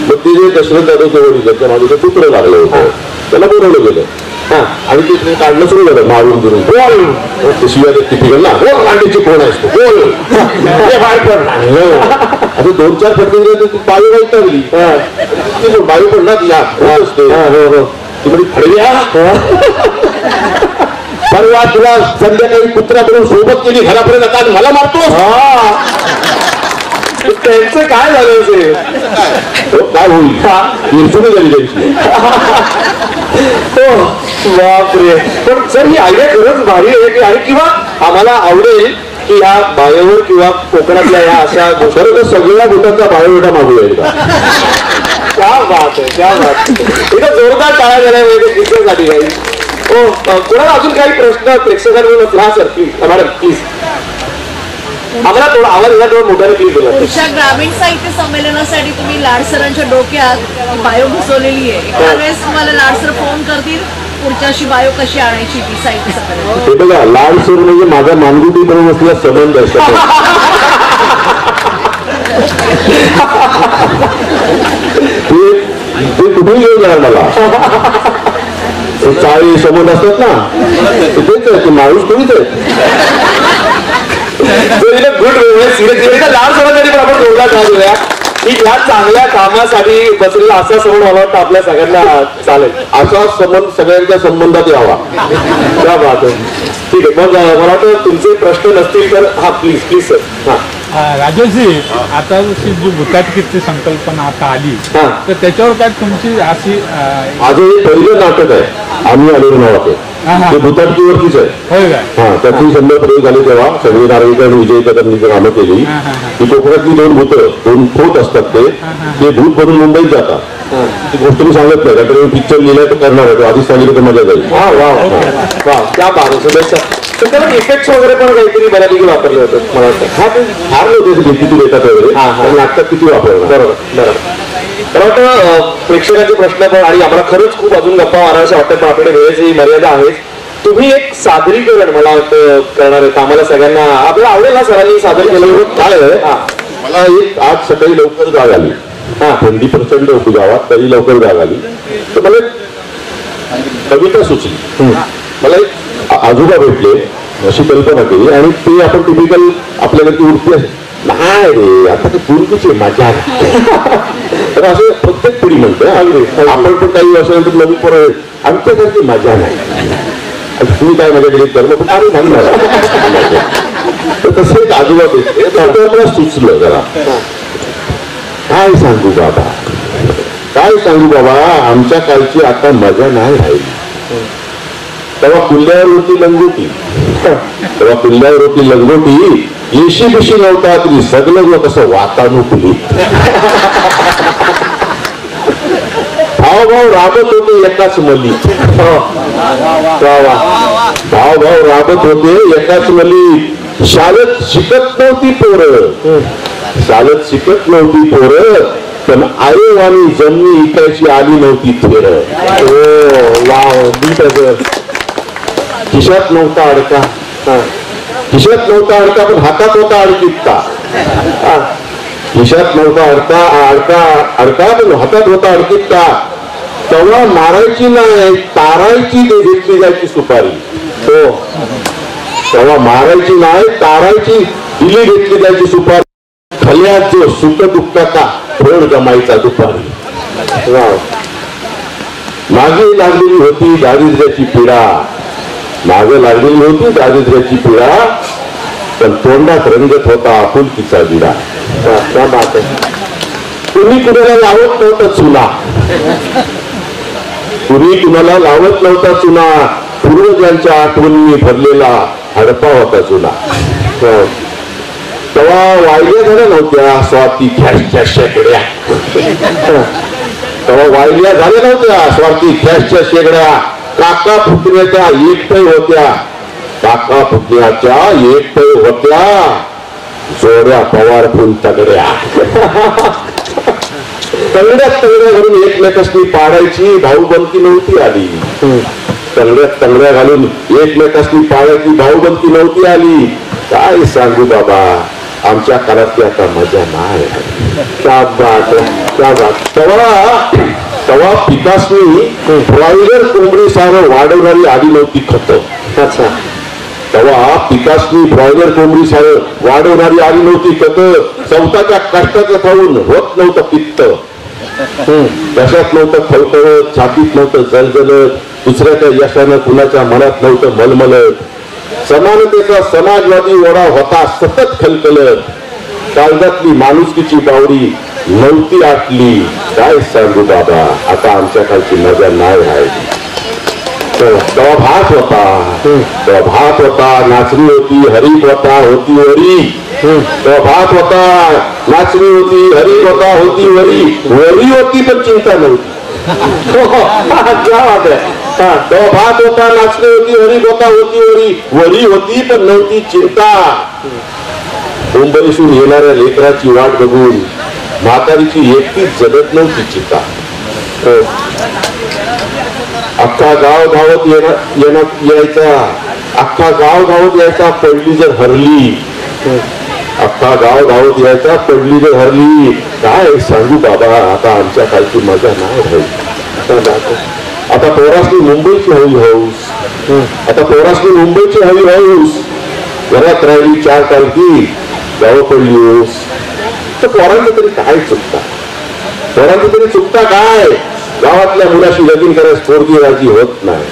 मग ते जे दशरथ जाधवचे वडील त्याच्या मागे ते पुत्र लागलं होतं, त्याला बोलवलं गेलं आणि ते काढणं सुरू झालं मारून धरून. बोल शिवाय टिपिकल ना, बोल मांडीची कोण असतो, बोल बाहेर पडणार असं 2-4 फटके बायो वाईट लागली. बायो पडणार या ती म्हणजे फडव्या परवा तुला संध्याकाळी कुत्रा करून सोबत केली घरापर्यंत आता मला मारतो. त्यांचं काय झालं असेल, काय होईल निर्चुनी झाली त्यांची. बापरे. पण सर ही आयडिया खरंच भारी आहे की, आणि किंवा आम्हाला आवडेल की या बायोवर किंवा कोकणातल्या या अशा खरं सगळ्या भूतांचा बायोडेटा मागूया एकदा. क्या बात आहे, क्या बात. इथं जोरदार टाळ्या झाल्या पाहिजे किस्सेसाठी काही. हो, कोणाला अजून काही प्रश्न प्रेक्षकांकडून? हा सर प्लीज मॅडम प्लीज. आम्हाला थोडा आवाज येणार, थोडा मोठ्याने प्लीज बोला. पुढच्या ग्रामीण साहित्य संमेलनासाठी तुम्ही लाड सरांच्या डोक्यात बायो घुसवलेली आहे. त्यावेळेस तुम्हाला लाड सर फोन करतील पुढच्याशी बायो कशी आणायची ती साहित्य संमेलन. हे बघा, लाड सर म्हणजे माझा मानगुटी बनवून असलेला संबंध असतो. ते कुठेही घेऊन जाणार मला. चाळी संबंध असतात ना, तेच आहे, ते माणूस कोणीच आहे. गुड लाड सरांसाठी पण आपण जोरदार टाळ्या देऊया की या चांगल्या कामासाठी बसलेला असा समोर मला वाटतं आपल्या सगळ्यांना चालेल. असा संबंध सगळ्यांच्या संबंधात यावा. त्या बात आहे. ठीक आहे. मग मला वाटतं तुमचे प्रश्न नसतील तर हा प्लीज प्लीज सर. हा राजेशजी, आता जशी जी भूताटकीची संकल्पना आता आली, तर त्याच्यावर काय तुमची अशी माझं हे पहिलं नाटक आहे आम्ही आलेलो नावाचं, ते भूताटकीवरतीच आहे. होय काय? हा, त्याची शंभर प्रयोग झाले तेव्हा संजय नारळीकर आणि विजय कदमनी कामं केली. ती कोकणातली 2 भूतं 2 भूत असतात, ते भूत बनून मुंबईत जातात. ती गोष्ट मी सांगत नाही, कारण पिक्चर लिहिलाय तर करणार आहे, तो आधीच सांगितलं तर मजा जाईल. वा त्या बाबा शुभेच्छा. तर त्याला इफेक्ट्स वगैरे पण काहीतरी बऱ्यापैकी वापरले होते मला वाटतं. हा, ते फार नव्हते भिंतीतून येतात वगैरे, पण नाटकात किती वापरणार. बरोबर बरोबर. मला वाटतं प्रेक्षकांचे प्रश्न पण, आणि आम्हाला खरंच खूप अजून गप्पा मारायचं वाटतं, पण आपल्याकडे वेळेची मर्यादा आहेच. तुम्ही एक सादरीकरण मला वाटतं करणार आहे, आम्हाला सगळ्यांना आपल्याला आवडेल ना सरांनी सादर केलं काय आहे, मला एक आज सकाळी लवकर जाग आली. थंडी प्रचंड होती गावात, तरी लवकर जाग आली, तर मला कविता सुचली. मला एक आजोबा भेटले, अशी कल्पना केली, आणि ते आपण टिपिकल आपल्याकडे उडती नाही रे आता ते पूर्वीची मजा. तर असं प्रत्येक पिढी म्हणते, आपण पण काही वर्षानंतर नवीन परत आमच्यासारखी मजा नाही. तुम्ही काय मजा केली तर पण आम्ही म्हणणार. तर तसं एक आजोबा भेटले, तर मला सुचलं जरा काय सांगू बाबा, काय सांगू बाबा, आमच्या कालची आता मजा नाही राहिली. तेव्हा किल्ल्यावर होती लंगोटी, तेव्हा किल्ल्यावर होती लंगोटी, येशी बिशी नव्हता तरी सगळं कसं वातानुकूलित. भाव राबत होते एकाच मली, भाव राबत होते एकाच मली, शाळेत शिकत नव्हती पोरं, चालत शिकत नव्हती पोरं, पण आयोवानी जमनी इकायची आली नव्हती थेर. हो वाव बीट असं. खिशात नव्हता अडका, खिशात नव्हता अडका पण हातात होता अडकित्ता. खिशात नव्हता अडका पण हातात होता अडकित्ता. तेव्हा मारायची नाही तारायची घेतली जायची सुपारी. हो तेव्हा मारायची नाही तारायची दिली घेतली जायची सुपारी. खल्यात जो सुख दुःखाचा रोड जमायचा दुपारी. वाव. मागे लागलेली होती दारिद्र्याची पिढा, मागे लागलेली होती दारिद्र्याची पिढा, पण तोंडात रंगत होता आपुलकीचा विडा. क्या बात आहे. कुणी कुणाला लावत नव्हता चुना, कुणी कुणाला लावत नव्हता चुना. पूर्वजांच्या आठवणींनी भरलेला हडपा होता जुना. तेव्हा वायल्या झाल्या नव्हत्या स्वार्थी गॅसच्या शेगड्या. तेव्हा वायल्या झाल्या नव्हत्या स्वार्थी गॅसच्या शेगड्या. काका पुतण्याच्या एकपै होत्या, काका पुतण्याच्या एकपै होत्या, जोड्या पवारफुल तगड्या. तंगड्यात तंगड्या घालून एकमेकांनी पाडायची भाऊबंदी नव्हती आली. तंगड्यात तंगड्या घालून एकमेकांनी पाडायची भाऊबंदी नव्हती आली. काय सांगू बाबा, आमच्या काळात ती आता मजा नाही. क्या बात आहे, क्या बात. तेव्हा पिकासनी ब्रॉयलर कोंबडी सारं वाढवणारी आली नव्हती खत. अच्छा. तेव्हा पिकासनी ब्रॉयलर कोंबडी सारं वाढवणारी आली नव्हती खत. चौथाच्या कष्टाचं खाऊन होत नव्हतं पित्त, कशात नव्हतं खळखळत, छातीत नव्हतं जलजलत, दुसऱ्याच्या यशानं कुणाच्या मनात नव्हतं मलमलत. समानतेचा समाजवादी ओढा होता सतत खलखलत. काळजातली माणुसकीची बावडी नव्हती आटली. काय सांगू बाबा, आता आमच्या कालची मजा नाही आहे. तेव्हा भात होता, तेव्हा भात होता, नाचणी होती, हरीक होता, होती वरी. तेव्हा भात होता, नाचणी होती, हरीक होता, होती वरी. वरी होती पण चिंता नव्हती. क्या बात आहे. तेव्हा भात होता, नाचणी होती, हरीक होता, होती वरी. वरी होती पण नव्हती चिंता. मुंबईतून येणाऱ्या लेकराची वाट बघून म्हातारीची एकटीच जगत नव्हती चिंता. अख्खा गाव धावत यायचा, अख्खा गाव धावत यायचा, पडली जर हरली. अख्खा गाव धावत यायचा, पडली जर हरली. काय सांगू बाबा, आता आमच्या कालची मजा नाही राहिली. आता पोरासनी मुंबईची हवी हौस, आता पोरासनी मुंबईची हवी हौस. घरात राहिली 4 तारखी, गाव पडली ऊस. तर पोरांचं तरी काय चुकता, पोरांचं तरी चुकता काय. गावातल्या मुलाशी लगीन करायला पोरगी राजी होत नाही.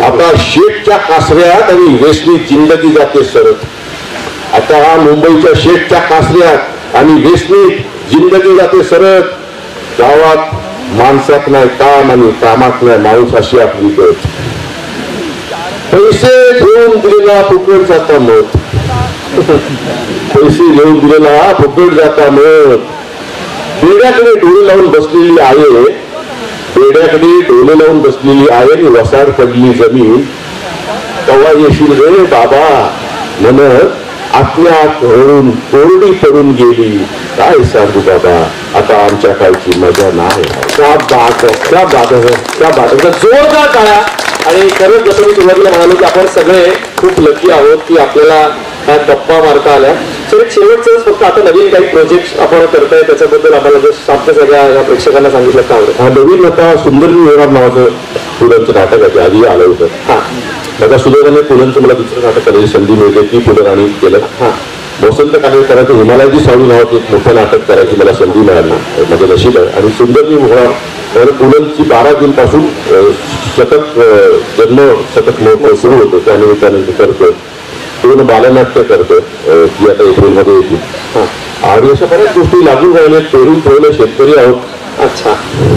आता शेठच्या कासऱ्यात आणि वेसनी जिंदगी जाते सरत. आता मुंबईच्या शेठच्या कासऱ्यात आणि वेसनी जिंदगी जाते सरत. गावात माणसात नाही काम आणि कामात नाही माणूस, अशी आपली गत. पैसे घेऊन दिलेला फुकट जाता मत, पैसे घेऊन दिलेला फुकट जाता मत. बेड्याकडे डोळे लावून बसलेली आहे, बेड्याकडे डोळे लावून बसलेली आहे आणि वसाड पडली जमीन. तेव्हा येशील रे बाबा म्हणत आत्म्यात रडून कोरडी पडून गेली. काय सांगू बाबा, आता आमच्या कालची मजा नाही. क्या बात आहे, क्या बात आहे, क्या बात आहे. जोरदार टाळ्या. आणि खरंच जसं मी सुरुवातीला म्हणालो की आपण सगळे खूप लकी आहोत की आपल्याला ह्या गप्पा मारता आल्या. तर एक शेवटचं फक्त आता नवीन काही प्रोजेक्ट आपण करताय त्याच्याबद्दल आम्हाला जर आमच्या सगळ्या या प्रेक्षकांना सांगितलं का आवडेल. हा नवीन आता सुंदर विवरण नावाचं पुलंचं नाटक आहे, आधी आलं होतं. आता सुदैवाने पुलंचं मला दुसरं नाटक करायची संधी मिळते, ती पुनराणी केलं. वसंत कानेटकरांचं हिमालयाची सावली नावाचं एक मोठं नाटक करायची मला संधी मिळाली, माझं नशीब आहे. आणि सुंदर पुलंची 12 जून पासून शतक जन्म शतक महोत्सव सुरू होतो. त्यानिमित्ताने करतोय, पूर्ण बालनाट्य करतोय, ती आता एप्रिलमध्ये येतील. आणि अशा बऱ्याच गोष्टी लागून राहिल्या, पेरून ठेवले, शेतकरी आहोत. अच्छा.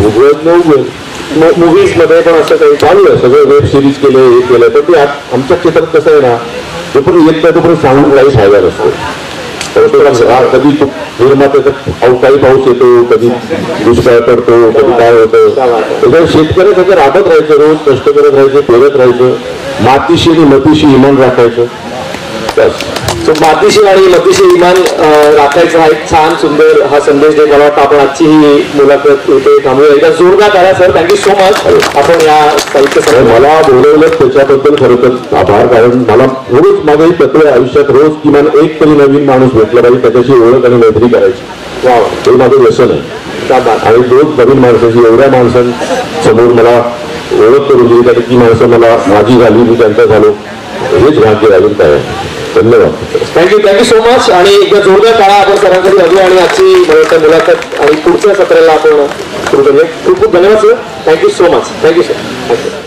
उघड न उघड मूवीज मध्ये पण असं काही चालू आहे, सगळं वेब सिरीज केलं, हे केलं. पण ते आमच्या क्षेत्रात कसं आहे ना, जोपर्यंत येत नाही तोपर्यंत सांगून काही फायदा नसतो. कधी निर्मात्याचा काही पाऊस येतो, कधी दुष्काळ पडतो, कधी काय होतं. त्याच्यावर शेतकऱ्याचं राबत राहायचं, रोज कष्ट करत राहायचं, पेरत राहायचं, मातीशी आणि मतीशी इमान राखायचं. बस. सो मातीशी आणि मतीशी इमान राखायचा हा एक छान सुंदर हा संदेश देत मला वाटतं आपण आजची ही मुलाखत इथे थांबूया. एकदा जोरदार करा सर. Thank you so much. आपण या साहित्य मला बोलवलं त्याच्याबद्दल खरं तर आभार. कारण मला रोज माझं एक तत्व आहे आयुष्यात, रोज किमान एक तरी नवीन माणूस भेटला पाहिजे, त्याच्याशी ओळख आणि मैत्री करायची. वा ते माझं व्यसन आहे. आणि रोज नवीन माणसाची एवढ्या माणसांसमोर मला ओळख करून दिली आणि ती माणसं मला माझी झाली, मी त्यांचा झालो, हेच भाग्य अजून काय आहे. धन्यवाद. Thank you so much. आणि एकदा जोरदार काळा आपण सरांकडे बघूया आणि आजची मुलाखत आणि पुढच्या सत्राला आपण सुरू करूया. खूप खूप धन्यवाद sir. Thank you so much. Thank you sir. Thank you.